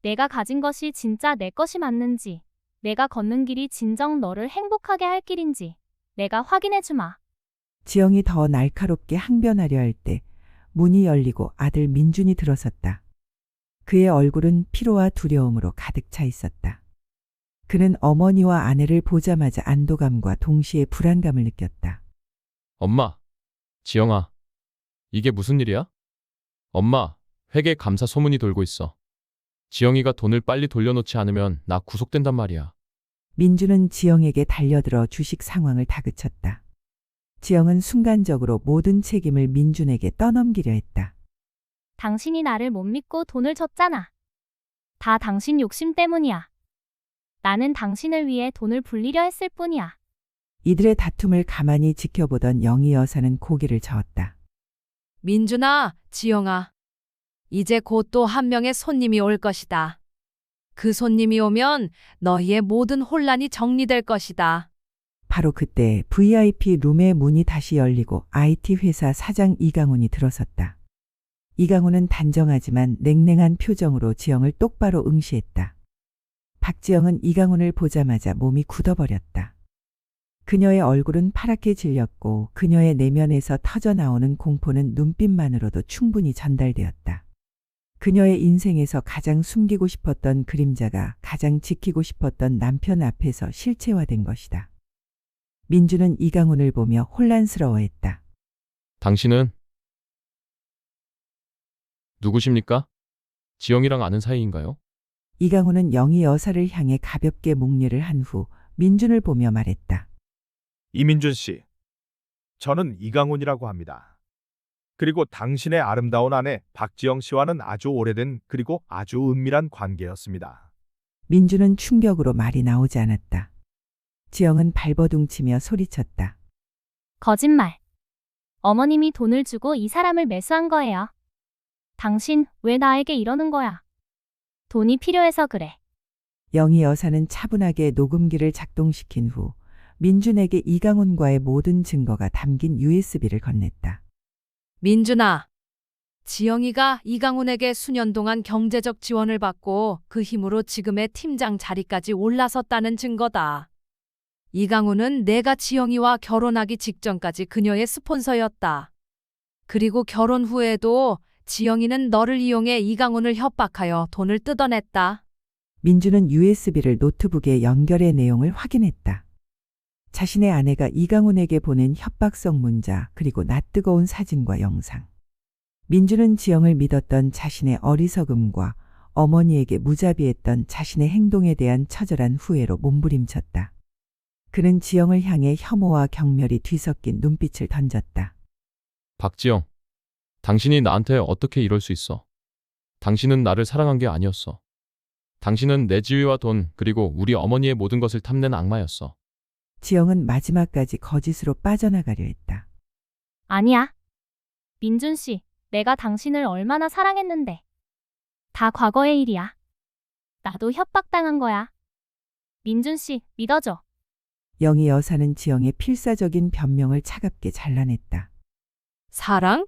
내가 가진 것이 진짜 내 것이 맞는지, 내가 걷는 길이 진정 너를 행복하게 할 길인지 내가 확인해 주마. 지영이 더 날카롭게 항변하려 할 때 문이 열리고 아들 민준이 들어섰다. 그의 얼굴은 피로와 두려움으로 가득 차 있었다. 그는 어머니와 아내를 보자마자 안도감과 동시에 불안감을 느꼈다. 엄마, 지영아, 이게 무슨 일이야? 엄마, 회계 감사 소문이 돌고 있어. 지영이가 돈을 빨리 돌려놓지 않으면 나 구속된단 말이야. 민준은 지영에게 달려들어 주식 상황을 다그쳤다. 지영은 순간적으로 모든 책임을 민준에게 떠넘기려 했다. 당신이 나를 못 믿고 돈을 줬잖아. 다 당신 욕심 때문이야. 나는 당신을 위해 돈을 불리려 했을 뿐이야. 이들의 다툼을 가만히 지켜보던 영희 여사는 고개를 저었다. 민준아, 지영아. 이제 곧 또 한 명의 손님이 올 것이다. 그 손님이 오면 너희의 모든 혼란이 정리될 것이다. 바로 그때 VIP 룸의 문이 다시 열리고 IT 회사 사장 이강훈이 들어섰다. 이강훈은 단정하지만 냉랭한 표정으로 지영을 똑바로 응시했다. 박지영은 이강훈을 보자마자 몸이 굳어버렸다. 그녀의 얼굴은 파랗게 질렸고 그녀의 내면에서 터져나오는 공포는 눈빛만으로도 충분히 전달되었다. 그녀의 인생에서 가장 숨기고 싶었던 그림자가 가장 지키고 싶었던 남편 앞에서 실체화된 것이다. 민주는 이강훈을 보며 혼란스러워했다. 당신은 누구십니까? 지영이랑 아는 사이인가요? 이강훈은 영희 여사를 향해 가볍게 목례를 한 후 민준을 보며 말했다. 이민준 씨, 저는 이강훈이라고 합니다. 그리고 당신의 아름다운 아내 박지영 씨와는 아주 오래된 그리고 아주 은밀한 관계였습니다. 민준은 충격으로 말이 나오지 않았다. 지영은 발버둥치며 소리쳤다. 거짓말. 어머님이 돈을 주고 이 사람을 매수한 거예요. 당신 왜 나에게 이러는 거야? 돈이 필요해서 그래. 영희 여사는 차분하게 녹음기를 작동시킨 후 민준에게 이강훈과의 모든 증거가 담긴 USB를 건넸다. 민준아, 지영이가 이강훈에게 수년 동안 경제적 지원을 받고 그 힘으로 지금의 팀장 자리까지 올라섰다는 증거다. 이강훈은 내가 지영이와 결혼하기 직전까지 그녀의 스폰서였다. 그리고 결혼 후에도 지영이는 너를 이용해 이강훈을 협박하여 돈을 뜯어냈다. 민주는 USB를 노트북에 연결해 내용을 확인했다. 자신의 아내가 이강훈에게 보낸 협박성 문자 그리고 낯뜨거운 사진과 영상. 민주는 지영을 믿었던 자신의 어리석음과 어머니에게 무자비했던 자신의 행동에 대한 처절한 후회로 몸부림쳤다. 그는 지영을 향해 혐오와 경멸이 뒤섞인 눈빛을 던졌다. 박지영, 당신이 나한테 어떻게 이럴 수 있어? 당신은 나를 사랑한 게 아니었어. 당신은 내 지위와 돈 그리고 우리 어머니의 모든 것을 탐낸 악마였어. 지영은 마지막까지 거짓으로 빠져나가려 했다. 아니야. 민준 씨, 내가 당신을 얼마나 사랑했는데. 다 과거의 일이야. 나도 협박당한 거야. 민준 씨, 믿어줘. 영희 여사는 지영의 필사적인 변명을 차갑게 잘라냈다. 사랑?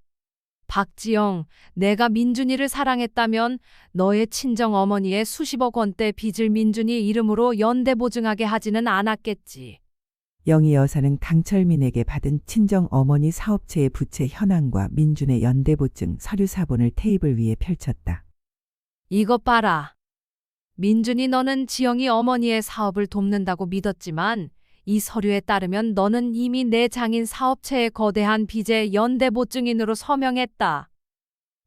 박지영, 내가 민준이를 사랑했다면 너의 친정 어머니의 수십억 원대 빚을 민준이 이름으로 연대 보증하게 하지는 않았겠지. 영희 여사는 강철민에게 받은 친정 어머니 사업체의 부채 현황과 민준의 연대보증 서류 사본을 테이블 위에 펼쳤다. 이것 봐라. 민준이 너는 지영이 어머니의 사업을 돕는다고 믿었지만 이 서류에 따르면 너는 이미 내 장인 사업체의 거대한 빚의 연대보증인으로 서명했다.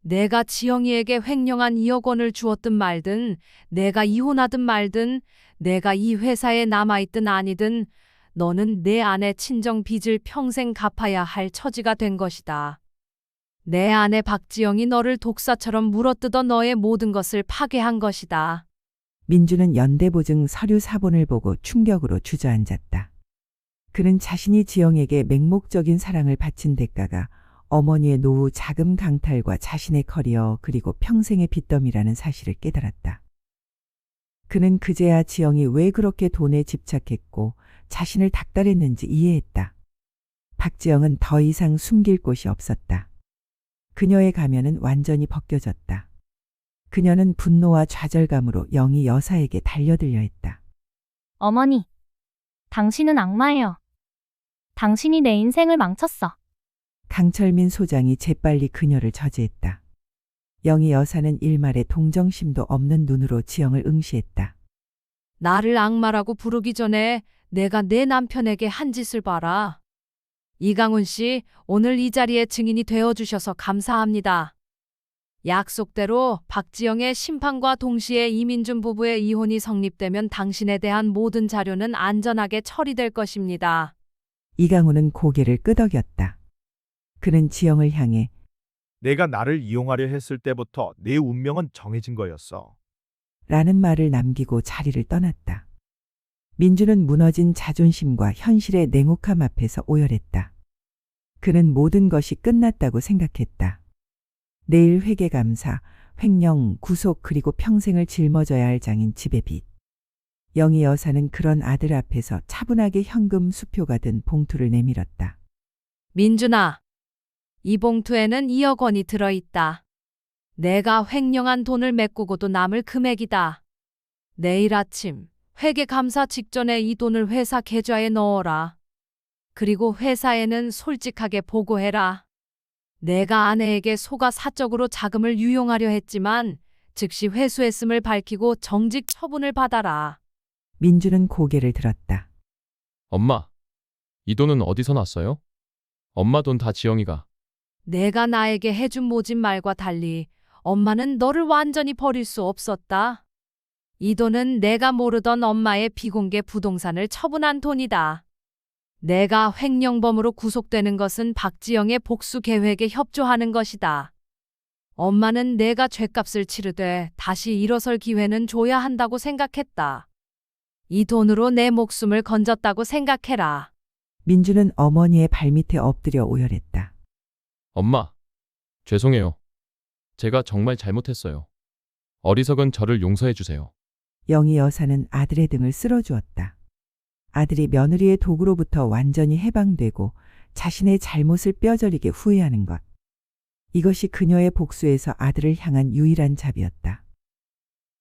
내가 지영이에게 횡령한 2억 원을 주었든 말든, 내가 이혼하든 말든, 내가 이 회사에 남아있든 아니든 너는 내 아내 친정 빚을 평생 갚아야 할 처지가 된 것이다. 내 아내 박지영이 너를 독사처럼 물어뜯어 너의 모든 것을 파괴한 것이다. 민주는 연대보증 서류 사본을 보고 충격으로 주저앉았다. 그는 자신이 지영에게 맹목적인 사랑을 바친 대가가 어머니의 노후 자금 강탈과 자신의 커리어 그리고 평생의 빚더미라는 사실을 깨달았다. 그는 그제야 지영이 왜 그렇게 돈에 집착했고 자신을 닥달했는지 이해했다. 박지영은 더 이상 숨길 곳이 없었다. 그녀의 가면은 완전히 벗겨졌다. 그녀는 분노와 좌절감으로 영희 여사에게 달려들려 했다. 어머니, 당신은 악마예요. 당신이 내 인생을 망쳤어. 강철민 소장이 재빨리 그녀를 저지했다. 영희 여사는 일말의 동정심도 없는 눈으로 지영을 응시했다. 나를 악마라고 부르기 전에 내가 내 남편에게 한 짓을 봐라. 이강훈 씨, 오늘 이 자리에 증인이 되어주셔서 감사합니다. 약속대로 박지영의 심판과 동시에 이민준 부부의 이혼이 성립되면 당신에 대한 모든 자료는 안전하게 처리될 것입니다. 이강훈은 고개를 끄덕였다. 그는 지영을 향해 내가 나를 이용하려 했을 때부터 내 운명은 정해진 거였어. 라는 말을 남기고 자리를 떠났다. 민주는 무너진 자존심과 현실의 냉혹함 앞에서 오열했다. 그는 모든 것이 끝났다고 생각했다. 내일 회계감사, 횡령, 구속 그리고 평생을 짊어져야 할 장인 집의 빚. 영희 여사는 그런 아들 앞에서 차분하게 현금 수표가 든 봉투를 내밀었다. 민준아, 이 봉투에는 2억 원이 들어있다. 내가 횡령한 돈을 메꾸고도 남을 금액이다. 내일 아침 회계감사 직전에 이 돈을 회사 계좌에 넣어라. 그리고 회사에는 솔직하게 보고해라. 내가 아내에게 속아 사적으로 자금을 유용하려 했지만 즉시 회수했음을 밝히고 정직 처분을 받아라. 민주는 고개를 들었다. 엄마, 이 돈은 어디서 났어요? 엄마 돈 다 지영이가. 내가 나에게 해준 모진 말과 달리 엄마는 너를 완전히 버릴 수 없었다. 이 돈은 내가 모르던 엄마의 비공개 부동산을 처분한 돈이다. 내가 횡령범으로 구속되는 것은 박지영의 복수 계획에 협조하는 것이다. 엄마는 내가 죗값을 치르되 다시 일어설 기회는 줘야 한다고 생각했다. 이 돈으로 내 목숨을 건졌다고 생각해라. 민주는 어머니의 발밑에 엎드려 오열했다. 엄마, 죄송해요. 제가 정말 잘못했어요. 어리석은 저를 용서해 주세요. 영희 여사는 아들의 등을 쓸어주었다. 아들이 며느리의 도구로부터 완전히 해방되고 자신의 잘못을 뼈저리게 후회하는 것. 이것이 그녀의 복수에서 아들을 향한 유일한 답이었다.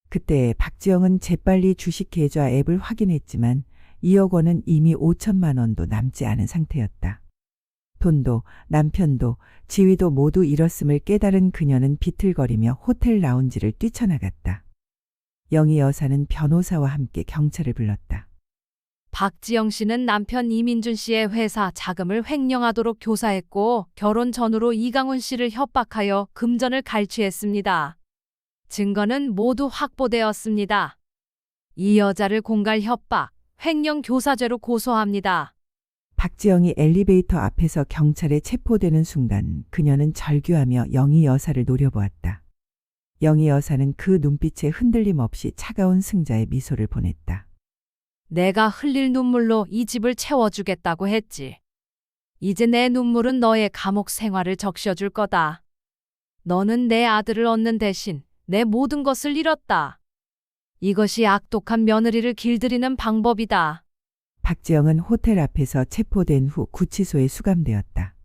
그때 박지영은 재빨리 주식 계좌 앱을 확인했지만 2억 원은 이미 5천만 원도 남지 않은 상태였다. 돈도 남편도 지위도 모두 잃었음을 깨달은 그녀는 비틀거리며 호텔 라운지를 뛰쳐나갔다. 영희 여사는 변호사와 함께 경찰을 불렀다. 박지영 씨는 남편 이민준 씨의 회사 자금을 횡령하도록 교사했고 결혼 전후로 이강훈 씨를 협박하여 금전을 갈취했습니다. 증거는 모두 확보되었습니다. 이 여자를 공갈 협박, 횡령 교사죄로 고소합니다. 박지영이 엘리베이터 앞에서 경찰에 체포되는 순간 그녀는 절규하며 영희 여사를 노려보았다. 영희 여사는 그 눈빛에 흔들림 없이 차가운 승자의 미소를 보냈다. 내가 흘릴 눈물로 이 집을 채워주겠다고 했지. 이제 내 눈물은 너의 감옥 생활을 적셔줄 거다. 너는 내 아들을 얻는 대신 내 모든 것을 잃었다. 이것이 악독한 며느리를 길들이는 방법이다. 박지영은 호텔 앞에서 체포된 후 구치소에 수감되었다.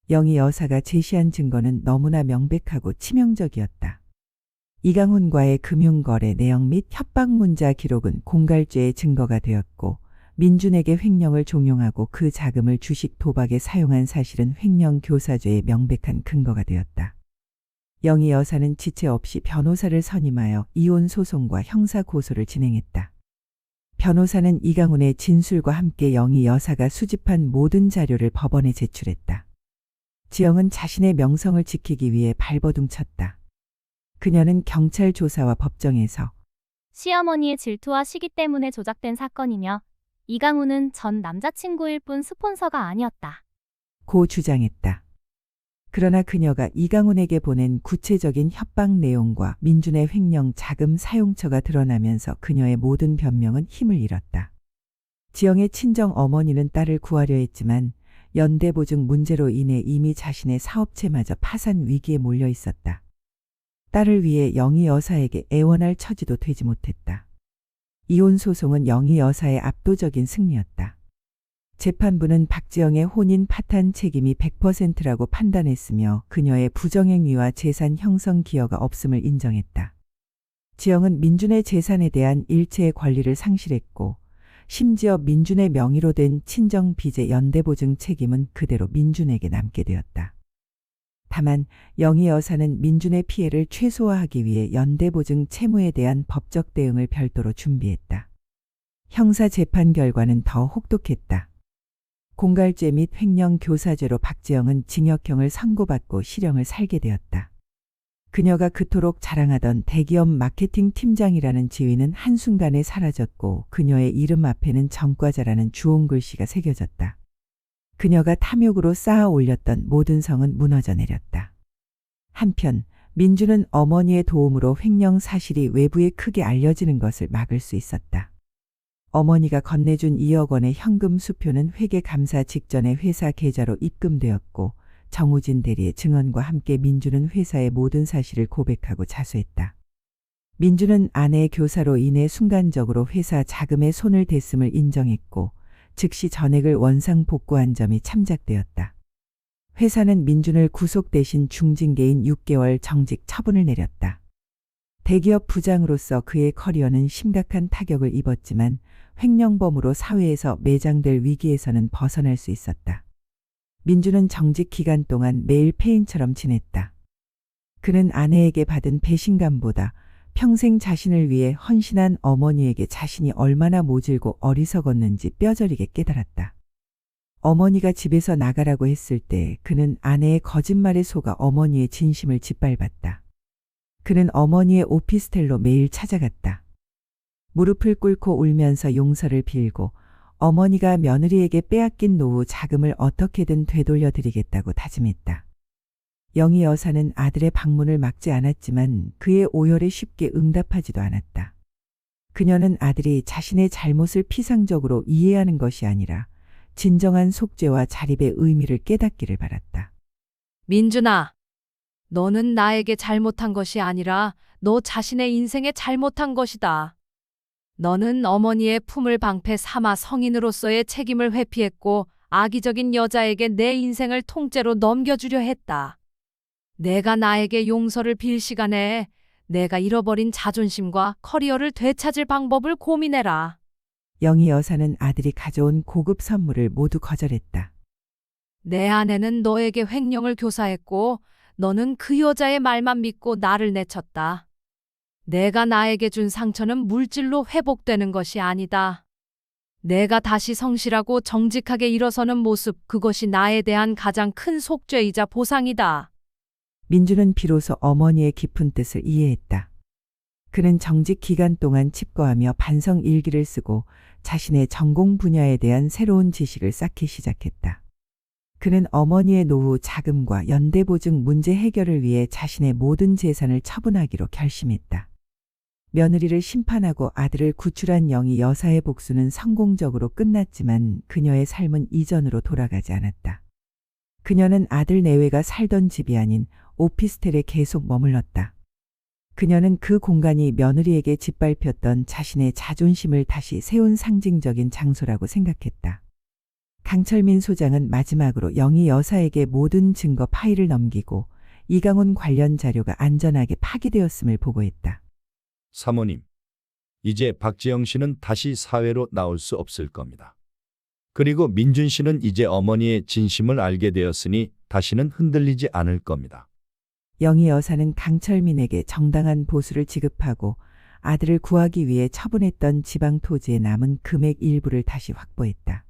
영희 여사가 제시한 증거는 너무나 명백하고 치명적이었다. 이강훈과의 금융거래 내역 및 협박 문자 기록은 공갈죄의 증거가 되었고 민준에게 횡령을 종용하고 그 자금을 주식 도박에 사용한 사실은 횡령 교사죄의 명백한 근거가 되었다. 영희 여사는 지체 없이 변호사를 선임하여 이혼 소송과 형사 고소를 진행했다. 변호사는 이강훈의 진술과 함께 영희 여사가 수집한 모든 자료를 법원에 제출했다. 지영은 자신의 명성을 지키기 위해 발버둥 쳤다. 그녀는 경찰 조사와 법정에서 시어머니의 질투와 시기 때문에 조작된 사건이며 이강훈은 전 남자친구일 뿐 스폰서가 아니었다. 고 주장했다. 그러나 그녀가 이강훈에게 보낸 구체적인 협박 내용과 민준의 횡령 자금 사용처가 드러나면서 그녀의 모든 변명은 힘을 잃었다. 지영의 친정 어머니는 딸을 구하려 했지만 연대보증 문제로 인해 이미 자신의 사업체마저 파산 위기에 몰려 있었다. 딸을 위해 영희 여사에게 애원할 처지도 되지 못했다. 이혼 소송은 영희 여사의 압도적인 승리였다. 재판부는 박지영의 혼인 파탄 책임이 100%라고 판단했으며 그녀의 부정행위와 재산 형성 기여가 없음을 인정했다. 지영은 민준의 재산에 대한 일체의 권리를 상실했고 심지어 민준의 명의로 된 친정 빚의 연대보증 책임은 그대로 민준에게 남게 되었다. 다만 영희 여사는 민준의 피해를 최소화하기 위해 연대보증 채무에 대한 법적 대응을 별도로 준비했다. 형사 재판 결과는 더 혹독했다. 공갈죄 및 횡령 교사죄로 박지영은 징역형을 선고받고 실형을 살게 되었다. 그녀가 그토록 자랑하던 대기업 마케팅 팀장이라는 지위는 한순간에 사라졌고 그녀의 이름 앞에는 전과자라는 주홍 글씨가 새겨졌다. 그녀가 탐욕으로 쌓아 올렸던 모든 성은 무너져 내렸다. 한편 민준은 어머니의 도움으로 횡령 사실이 외부에 크게 알려지는 것을 막을 수 있었다. 어머니가 건네준 2억 원의 현금 수표는 회계 감사 직전에 회사 계좌로 입금되었고 정우진 대리의 증언과 함께 민준은 회사의 모든 사실을 고백하고 자수했다. 민준은 아내의 교사로 인해 순간적으로 회사 자금에 손을 댔음을 인정했고 즉시 전액을 원상 복구한 점이 참작되었다. 회사는 민준을 구속 대신 중징계인 6개월 정직 처분을 내렸다. 대기업 부장으로서 그의 커리어는 심각한 타격을 입었지만 횡령범으로 사회에서 매장될 위기에서는 벗어날 수 있었다. 민준은 정직 기간 동안 매일 폐인처럼 지냈다. 그는 아내에게 받은 배신감보다 평생 자신을 위해 헌신한 어머니에게 자신이 얼마나 모질고 어리석었는지 뼈저리게 깨달았다. 어머니가 집에서 나가라고 했을 때 그는 아내의 거짓말에 속아 어머니의 진심을 짓밟았다. 그는 어머니의 오피스텔로 매일 찾아갔다. 무릎을 꿇고 울면서 용서를 빌고 어머니가 며느리에게 빼앗긴 노후 자금을 어떻게든 되돌려 드리겠다고 다짐했다. 영희 여사는 아들의 방문을 막지 않았지만 그의 오열에 쉽게 응답하지도 않았다. 그녀는 아들이 자신의 잘못을 피상적으로 이해하는 것이 아니라 진정한 속죄와 자립의 의미를 깨닫기를 바랐다. 민준아, 너는 나에게 잘못한 것이 아니라 너 자신의 인생에 잘못한 것이다. 너는 어머니의 품을 방패 삼아 성인으로서의 책임을 회피했고 악의적인 여자에게 내 인생을 통째로 넘겨주려 했다. 내가 나에게 용서를 빌 시간에 내가 잃어버린 자존심과 커리어를 되찾을 방법을 고민해라. 영희 여사는 아들이 가져온 고급 선물을 모두 거절했다. 내 아내는 너에게 횡령을 교사했고 너는 그 여자의 말만 믿고 나를 내쳤다. 내가 나에게 준 상처는 물질로 회복되는 것이 아니다. 내가 다시 성실하고 정직하게 일어서는 모습, 그것이 나에 대한 가장 큰 속죄이자 보상이다. 민주는 비로소 어머니의 깊은 뜻을 이해했다. 그는 정직 기간 동안 칩거하며 반성 일기를 쓰고 자신의 전공 분야에 대한 새로운 지식을 쌓기 시작했다. 그는 어머니의 노후 자금과 연대보증 문제 해결을 위해 자신의 모든 재산을 처분하기로 결심했다. 며느리를 심판하고 아들을 구출한 영희 여사의 복수는 성공적으로 끝났지만 그녀의 삶은 이전으로 돌아가지 않았다. 그녀는 아들 내외가 살던 집이 아닌 오피스텔에 계속 머물렀다. 그녀는 그 공간이 며느리에게 짓밟혔던 자신의 자존심을 다시 세운 상징적인 장소라고 생각했다. 강철민 소장은 마지막으로 영희 여사에게 모든 증거 파일을 넘기고 이강훈 관련 자료가 안전하게 파기되었음을 보고했다. 사모님, 이제 박지영 씨는 다시 사회로 나올 수 없을 겁니다. 그리고 민준 씨는 이제 어머니의 진심을 알게 되었으니 다시는 흔들리지 않을 겁니다. 영희 여사는 강철민에게 정당한 보수를 지급하고 아들을 구하기 위해 처분했던 지방 토지의 남은 금액 일부를 다시 확보했다.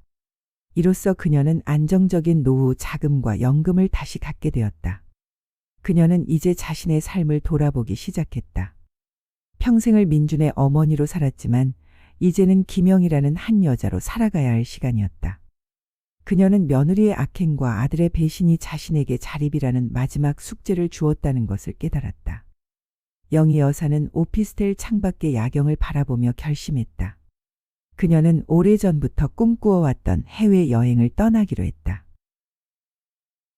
이로써 그녀는 안정적인 노후 자금과 연금을 다시 갖게 되었다. 그녀는 이제 자신의 삶을 돌아보기 시작했다. 평생을 민준의 어머니로 살았지만 이제는 김영이라는 한 여자로 살아가야 할 시간이었다. 그녀는 며느리의 악행과 아들의 배신이 자신에게 자립이라는 마지막 숙제를 주었다는 것을 깨달았다. 영희 여사는 오피스텔 창밖의 야경을 바라보며 결심했다. 그녀는 오래전부터 꿈꾸어왔던 해외여행을 떠나기로 했다.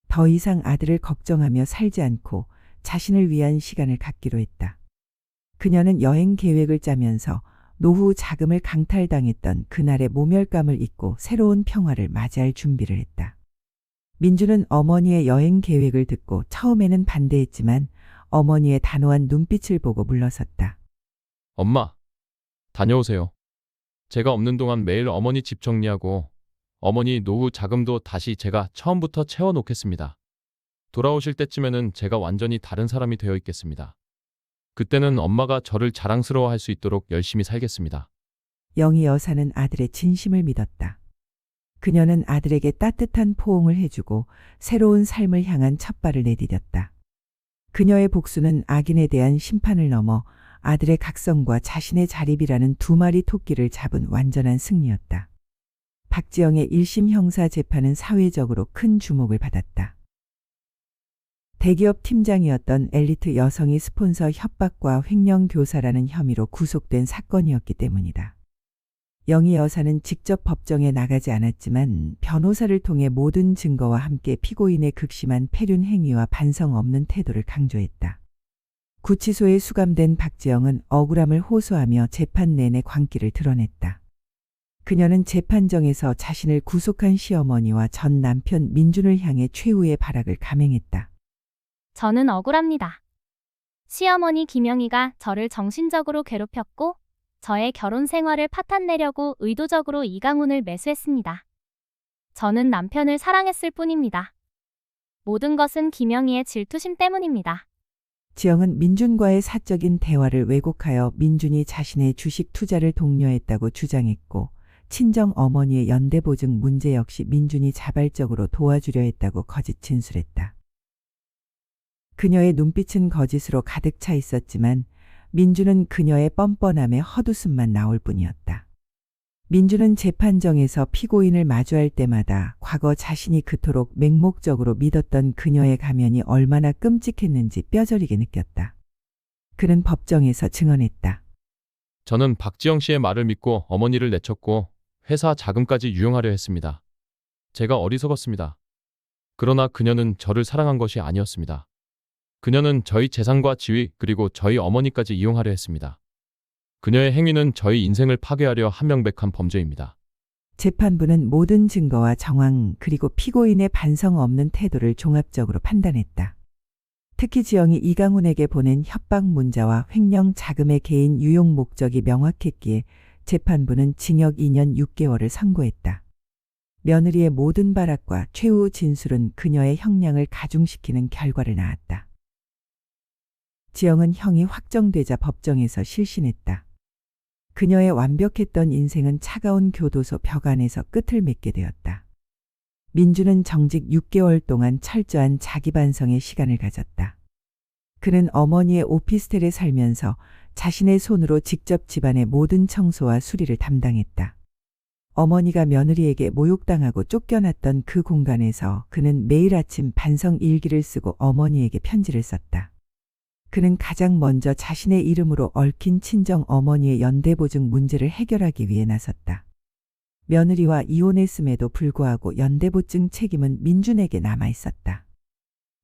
더 이상 아들을 걱정하며 살지 않고 자신을 위한 시간을 갖기로 했다. 그녀는 여행 계획을 짜면서 노후 자금을 강탈당했던 그날의 모멸감을 잊고 새로운 평화를 맞이할 준비를 했다. 민주는 어머니의 여행 계획을 듣고 처음에는 반대했지만 어머니의 단호한 눈빛을 보고 물러섰다. 엄마, 다녀오세요. 제가 없는 동안 매일 어머니 집 정리하고 어머니 노후 자금도 다시 제가 처음부터 채워놓겠습니다. 돌아오실 때쯤에는 제가 완전히 다른 사람이 되어 있겠습니다. 그때는 엄마가 저를 자랑스러워할 수 있도록 열심히 살겠습니다. 영희 여사는 아들의 진심을 믿었다. 그녀는 아들에게 따뜻한 포옹을 해주고 새로운 삶을 향한 첫발을 내디뎠다. 그녀의 복수는 악인에 대한 심판을 넘어 아들의 각성과 자신의 자립이라는 두 마리 토끼를 잡은 완전한 승리였다. 박지영의 1심 형사 재판은 사회적으로 큰 주목을 받았다. 대기업 팀장이었던 엘리트 여성이 스폰서 협박과 횡령 교사라는 혐의로 구속된 사건이었기 때문이다. 영희 여사는 직접 법정에 나가지 않았지만 변호사를 통해 모든 증거와 함께 피고인의 극심한 폐륜 행위와 반성 없는 태도를 강조했다. 구치소에 수감된 박지영은 억울함을 호소하며 재판 내내 광기를 드러냈다. 그녀는 재판정에서 자신을 구속한 시어머니와 전 남편 민준을 향해 최후의 발악을 감행했다. 저는 억울합니다. 시어머니 김영희가 저를 정신적으로 괴롭혔고 저의 결혼 생활을 파탄내려고 의도적으로 이강훈을 매수했습니다. 저는 남편을 사랑했을 뿐입니다. 모든 것은 김영희의 질투심 때문입니다. 지영은 민준과의 사적인 대화를 왜곡하여 민준이 자신의 주식 투자를 독려했다고 주장했고 친정 어머니의 연대보증 문제 역시 민준이 자발적으로 도와주려 했다고 거짓 진술했다. 그녀의 눈빛은 거짓으로 가득 차 있었지만 민준은 그녀의 뻔뻔함에 헛웃음만 나올 뿐이었다. 민준은 재판정에서 피고인을 마주할 때마다 과거 자신이 그토록 맹목적으로 믿었던 그녀의 가면이 얼마나 끔찍했는지 뼈저리게 느꼈다. 그는 법정에서 증언했다. 저는 박지영 씨의 말을 믿고 어머니를 내쳤고 회사 자금까지 유용하려 했습니다. 제가 어리석었습니다. 그러나 그녀는 저를 사랑한 것이 아니었습니다. 그녀는 저희 재산과 지위 그리고 저희 어머니까지 이용하려 했습니다. 그녀의 행위는 저희 인생을 파괴하려 한명백한 범죄입니다. 재판부는 모든 증거와 정황 그리고 피고인의 반성 없는 태도를 종합적으로 판단했다. 특히 지영이 이강훈에게 보낸 협박 문자와 횡령 자금의 개인 유용 목적이 명확했기에 재판부는 징역 2년 6개월을 선고했다. 며느리의 모든 발악과 최후 진술은 그녀의 형량을 가중시키는 결과를 낳았다. 지영은 형이 확정되자 법정에서 실신했다. 그녀의 완벽했던 인생은 차가운 교도소 벽 안에서 끝을 맺게 되었다. 민주는 정직 6개월 동안 철저한 자기 반성의 시간을 가졌다. 그는 어머니의 오피스텔에 살면서 자신의 손으로 직접 집안의 모든 청소와 수리를 담당했다. 어머니가 며느리에게 모욕당하고 쫓겨났던 그 공간에서 그는 매일 아침 반성 일기를 쓰고 어머니에게 편지를 썼다. 그는 가장 먼저 자신의 이름으로 얽힌 친정 어머니의 연대보증 문제를 해결하기 위해 나섰다. 며느리와 이혼했음에도 불구하고 연대보증 책임은 민준에게 남아 있었다.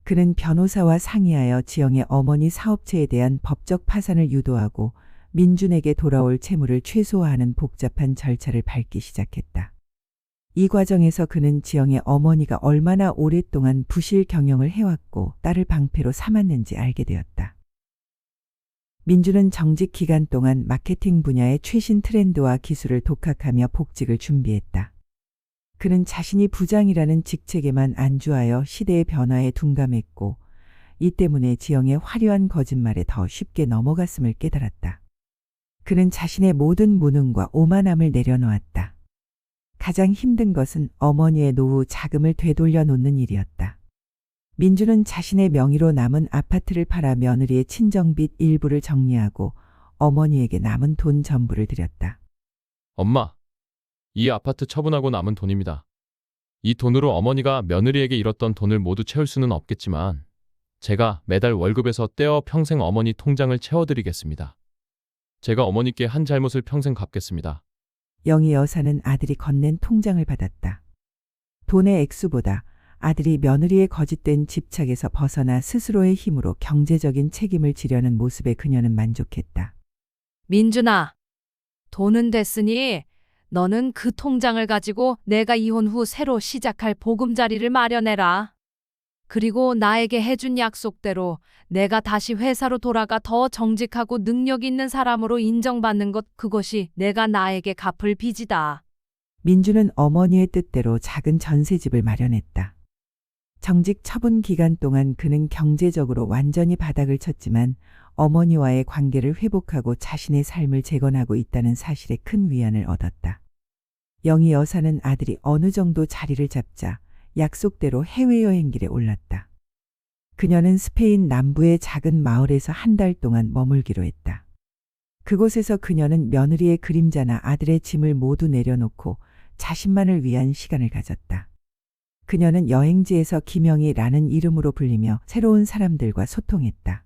그는 변호사와 상의하여 지영의 어머니 사업체에 대한 법적 파산을 유도하고 민준에게 돌아올 채무를 최소화하는 복잡한 절차를 밟기 시작했다. 이 과정에서 그는 지영의 어머니가 얼마나 오랫동안 부실 경영을 해왔고 딸을 방패로 삼았는지 알게 되었다. 민주는 정직 기간 동안 마케팅 분야의 최신 트렌드와 기술을 독학하며 복직을 준비했다. 그는 자신이 부장이라는 직책에만 안주하여 시대의 변화에 둔감했고 이 때문에 지영의 화려한 거짓말에 더 쉽게 넘어갔음을 깨달았다. 그는 자신의 모든 무능과 오만함을 내려놓았다. 가장 힘든 것은 어머니의 노후 자금을 되돌려 놓는 일이었다. 민주는 자신의 명의로 남은 아파트를 팔아 며느리의 친정빚 일부를 정리하고 어머니에게 남은 돈 전부를 드렸다. 엄마, 이 아파트 처분하고 남은 돈입니다. 이 돈으로 어머니가 며느리에게 잃었던 돈을 모두 채울 수는 없겠지만 제가 매달 월급에서 떼어 평생 어머니 통장을 채워드리겠습니다. 제가 어머니께 한 잘못을 평생 갚겠습니다. 영희 여사는 아들이 건넨 통장을 받았다. 돈의 액수보다 아들이 며느리의 거짓된 집착에서 벗어나 스스로의 힘으로 경제적인 책임을 지려는 모습에 그녀는 만족했다. 민준아, 돈은 됐으니 너는 그 통장을 가지고 내가 이혼 후 새로 시작할 보금자리를 마련해라. 그리고 나에게 해준 약속대로 내가 다시 회사로 돌아가 더 정직하고 능력 있는 사람으로 인정받는 것, 그것이 내가 나에게 갚을 빚이다. 민주는 어머니의 뜻대로 작은 전셋집을 마련했다. 정직 처분 기간 동안 그는 경제적으로 완전히 바닥을 쳤지만 어머니와의 관계를 회복하고 자신의 삶을 재건하고 있다는 사실에 큰 위안을 얻었다. 영희 여사는 아들이 어느 정도 자리를 잡자 약속대로 해외여행길에 올랐다. 그녀는 스페인 남부의 작은 마을에서 한 달 동안 머물기로 했다. 그곳에서 그녀는 며느리의 그림자나 아들의 짐을 모두 내려놓고 자신만을 위한 시간을 가졌다. 그녀는 여행지에서 김영희라는 이름으로 불리며 새로운 사람들과 소통했다.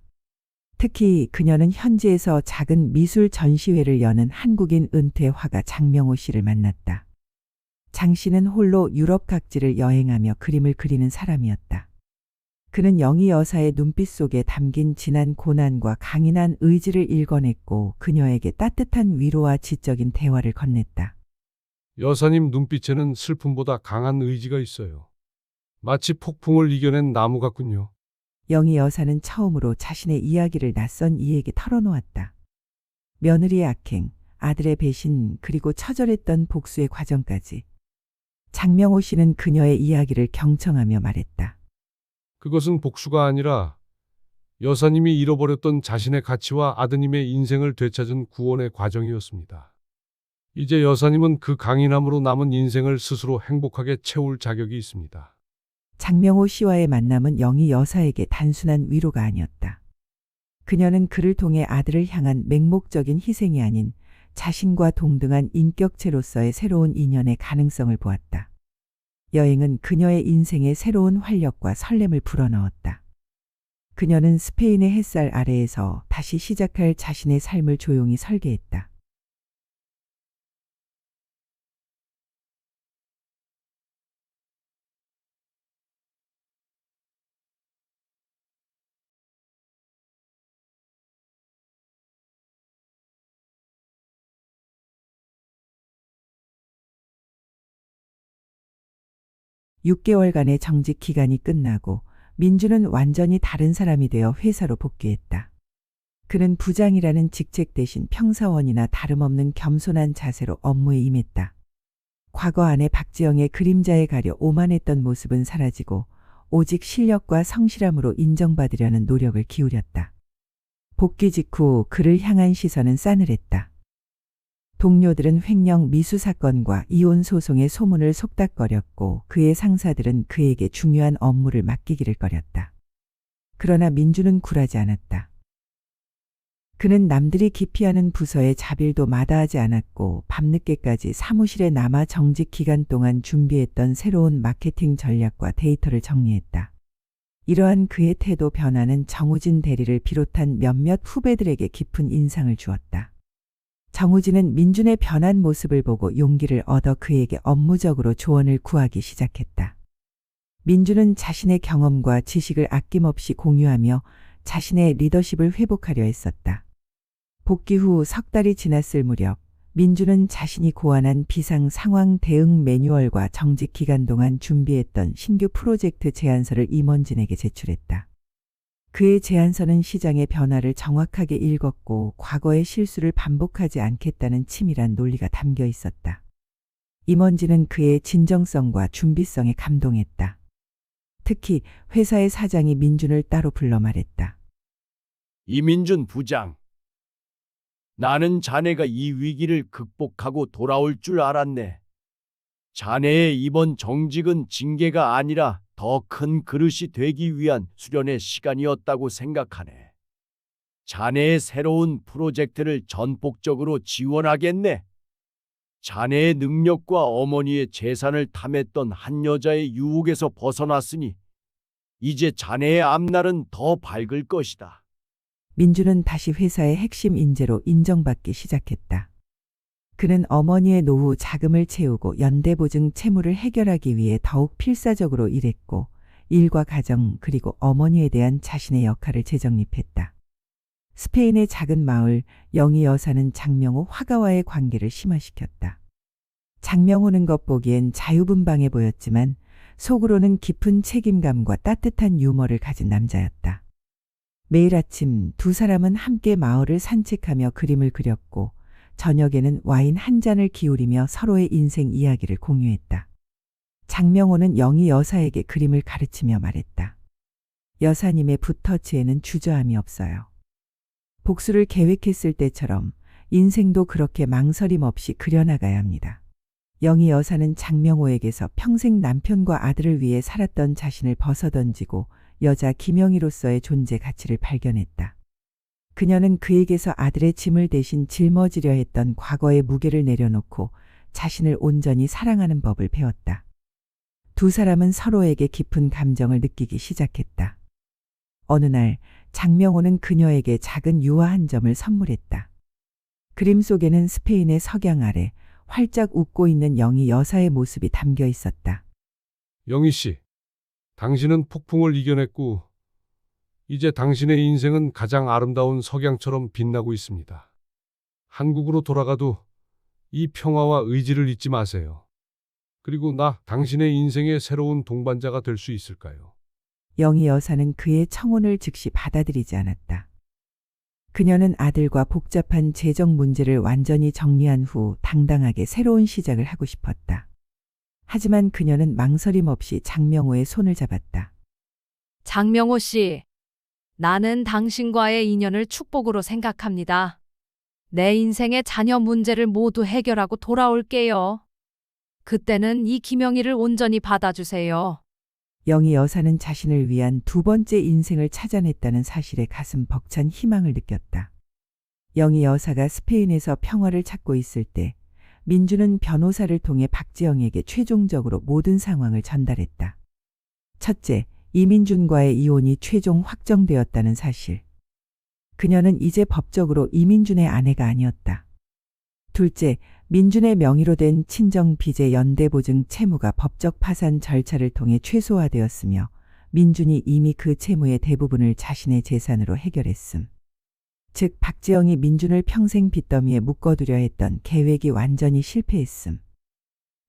특히 그녀는 현지에서 작은 미술 전시회를 여는 한국인 은퇴 화가 장명호 씨를 만났다. 장 씨는 홀로 유럽 각지를 여행하며 그림을 그리는 사람이었다. 그는 영희 여사의 눈빛 속에 담긴 진한 고난과 강인한 의지를 읽어냈고 그녀에게 따뜻한 위로와 지적인 대화를 건넸다. 여사님 눈빛에는 슬픔보다 강한 의지가 있어요. 마치 폭풍을 이겨낸 나무 같군요. 영희 여사는 처음으로 자신의 이야기를 낯선 이에게 털어놓았다. 며느리의 악행, 아들의 배신, 그리고 처절했던 복수의 과정까지. 장명호 씨는 그녀의 이야기를 경청하며 말했다. 그것은 복수가 아니라 여사님이 잃어버렸던 자신의 가치와 아드님의 인생을 되찾은 구원의 과정이었습니다. 이제 여사님은 그 강인함으로 남은 인생을 스스로 행복하게 채울 자격이 있습니다. 장명호 씨와의 만남은 영희 여사에게 단순한 위로가 아니었다. 그녀는 그를 통해 아들을 향한 맹목적인 희생이 아닌 자신과 동등한 인격체로서의 새로운 인연의 가능성을 보았다. 여행은 그녀의 인생에 새로운 활력과 설렘을 불어넣었다. 그녀는 스페인의 햇살 아래에서 다시 시작할 자신의 삶을 조용히 설계했다. 6개월간의 정직 기간이 끝나고 민주는 완전히 다른 사람이 되어 회사로 복귀했다. 그는 부장이라는 직책 대신 평사원이나 다름없는 겸손한 자세로 업무에 임했다. 과거 안에 박지영의 그림자에 가려 오만했던 모습은 사라지고 오직 실력과 성실함으로 인정받으려는 노력을 기울였다. 복귀 직후 그를 향한 시선은 싸늘했다. 동료들은 횡령 미수 사건과 이혼 소송의 소문을 속닥거렸고 그의 상사들은 그에게 중요한 업무를 맡기기를 꺼렸다. 그러나 민주는 굴하지 않았다. 그는 남들이 기피하는 부서의 자빌도 마다하지 않았고 밤늦게까지 사무실에 남아 정직 기간 동안 준비했던 새로운 마케팅 전략과 데이터를 정리했다. 이러한 그의 태도 변화는 정우진 대리를 비롯한 몇몇 후배들에게 깊은 인상을 주었다. 정우진은 민준의 변한 모습을 보고 용기를 얻어 그에게 업무적으로 조언을 구하기 시작했다. 민준은 자신의 경험과 지식을 아낌없이 공유하며 자신의 리더십을 회복하려 했었다. 복귀 후 석 달이 지났을 무렵 민준은 자신이 고안한 비상 상황 대응 매뉴얼과 정직 기간 동안 준비했던 신규 프로젝트 제안서를 임원진에게 제출했다. 그의 제안서는 시장의 변화를 정확하게 읽었고 과거의 실수를 반복하지 않겠다는 치밀한 논리가 담겨 있었다. 임원진은 그의 진정성과 준비성에 감동했다. 특히 회사의 사장이 민준을 따로 불러 말했다. 이민준 부장, 나는 자네가 이 위기를 극복하고 돌아올 줄 알았네. 자네의 이번 정직은 징계가 아니라 더 큰 그릇이 되기 위한 수련의 시간이었다고 생각하네. 자네의 새로운 프로젝트를 전폭적으로 지원하겠네. 자네의 능력과 어머니의 재산을 탐했던 한 여자의 유혹에서 벗어났으니 이제 자네의 앞날은 더 밝을 것이다. 민준은 다시 회사의 핵심 인재로 인정받기 시작했다. 그는 어머니의 노후 자금을 채우고 연대보증 채무를 해결하기 위해 더욱 필사적으로 일했고 일과 가정 그리고 어머니에 대한 자신의 역할을 재정립했다. 스페인의 작은 마을 영희 여사는 장명호 화가와의 관계를 심화시켰다. 장명호는 겉보기엔 자유분방해 보였지만 속으로는 깊은 책임감과 따뜻한 유머를 가진 남자였다. 매일 아침 두 사람은 함께 마을을 산책하며 그림을 그렸고 저녁에는 와인 한 잔을 기울이며 서로의 인생 이야기를 공유했다. 장명호는 영희 여사에게 그림을 가르치며 말했다. 여사님의 붓터치에는 주저함이 없어요. 복수를 계획했을 때처럼 인생도 그렇게 망설임 없이 그려나가야 합니다. 영희 여사는 장명호에게서 평생 남편과 아들을 위해 살았던 자신을 벗어던지고 여자 김영희로서의 존재 가치를 발견했다. 그녀는 그에게서 아들의 짐을 대신 짊어지려 했던 과거의 무게를 내려놓고 자신을 온전히 사랑하는 법을 배웠다. 두 사람은 서로에게 깊은 감정을 느끼기 시작했다. 어느 날 장명호는 그녀에게 작은 유화 한 점을 선물했다. 그림 속에는 스페인의 석양 아래 활짝 웃고 있는 영희 여사의 모습이 담겨 있었다. 영희 씨, 당신은 폭풍을 이겨냈고 이제 당신의 인생은 가장 아름다운 석양처럼 빛나고 있습니다. 한국으로 돌아가도 이 평화와 의지를 잊지 마세요. 그리고 나 당신의 인생의 새로운 동반자가 될 수 있을까요? 영희 여사는 그의 청혼을 즉시 받아들이지 않았다. 그녀는 아들과 복잡한 재정 문제를 완전히 정리한 후 당당하게 새로운 시작을 하고 싶었다. 하지만 그녀는 망설임 없이 장명호의 손을 잡았다. 장명호 씨, 나는 당신과의 인연을 축복으로 생각합니다. 내 인생의 자녀 문제를 모두 해결하고 돌아올게요. 그때는 이 김영희를 온전히 받아주세요. 영희 여사는 자신을 위한 두 번째 인생을 찾아냈다는 사실에 가슴 벅찬 희망을 느꼈다. 영희 여사가 스페인에서 평화를 찾고 있을 때 민주는 변호사를 통해 박지영에게 최종적으로 모든 상황을 전달했다. 첫째, 이민준과의 이혼이 최종 확정되었다는 사실. 그녀는 이제 법적으로 이민준의 아내가 아니었다. 둘째, 민준의 명의로 된 친정 빚의 연대보증 채무가 법적 파산 절차를 통해 최소화되었으며 민준이 이미 그 채무의 대부분을 자신의 재산으로 해결했음. 즉 박지영이 민준을 평생 빚더미에 묶어두려 했던 계획이 완전히 실패했음.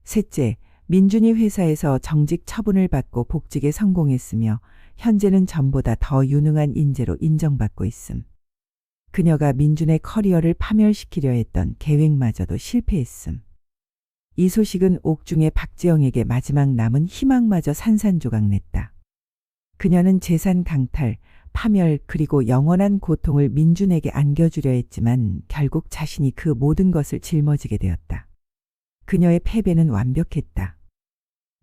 셋째, 민준이 회사에서 정직 처분을 받고 복직에 성공했으며 현재는 전보다 더 유능한 인재로 인정받고 있음. 그녀가 민준의 커리어를 파멸시키려 했던 계획마저도 실패했음. 이 소식은 옥중의 박지영에게 마지막 남은 희망마저 산산조각냈다. 그녀는 재산 강탈, 파멸 그리고 영원한 고통을 민준에게 안겨주려 했지만 결국 자신이 그 모든 것을 짊어지게 되었다. 그녀의 패배는 완벽했다.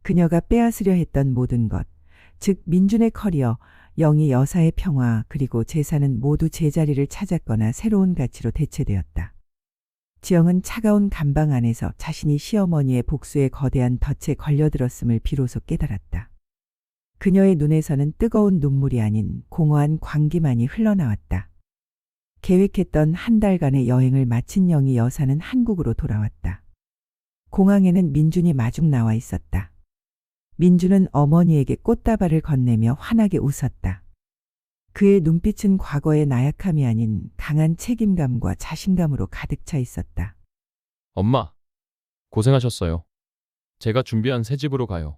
그녀가 빼앗으려 했던 모든 것, 즉 민준의 커리어, 영희 여사의 평화 그리고 재산은 모두 제자리를 찾았거나 새로운 가치로 대체되었다. 지영은 차가운 감방 안에서 자신이 시어머니의 복수에 거대한 덫에 걸려들었음을 비로소 깨달았다. 그녀의 눈에서는 뜨거운 눈물이 아닌 공허한 광기만이 흘러나왔다. 계획했던 한 달간의 여행을 마친 영희 여사는 한국으로 돌아왔다. 공항에는 민준이 마중 나와 있었다. 민준은 어머니에게 꽃다발을 건네며 환하게 웃었다. 그의 눈빛은 과거의 나약함이 아닌 강한 책임감과 자신감으로 가득 차 있었다. 엄마, 고생하셨어요. 제가 준비한 새 집으로 가요.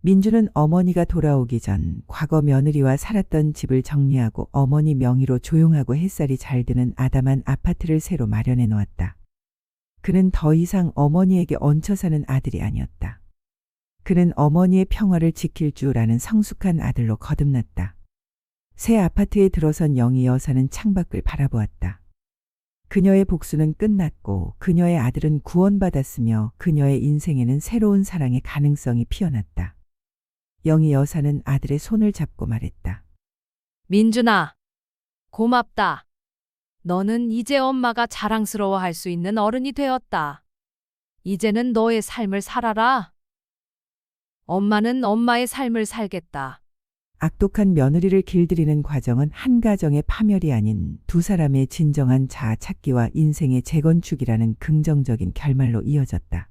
민준은 어머니가 돌아오기 전 과거 며느리와 살았던 집을 정리하고 어머니 명의로 조용하고 햇살이 잘 드는 아담한 아파트를 새로 마련해 놓았다. 그는 더 이상 어머니에게 얹혀 사는 아들이 아니었다. 그는 어머니의 평화를 지킬 줄 아는 성숙한 아들로 거듭났다. 새 아파트에 들어선 영희 여사는 창밖을 바라보았다. 그녀의 복수는 끝났고 그녀의 아들은 구원받았으며 그녀의 인생에는 새로운 사랑의 가능성이 피어났다. 영희 여사는 아들의 손을 잡고 말했다. 민준아, 고맙다. 너는 이제 엄마가 자랑스러워할 수 있는 어른이 되었다. 이제는 너의 삶을 살아라. 엄마는 엄마의 삶을 살겠다. 악독한 며느리를 길들이는 과정은 한 가정의 파멸이 아닌 두 사람의 진정한 자아 찾기와 인생의 재건축이라는 긍정적인 결말로 이어졌다.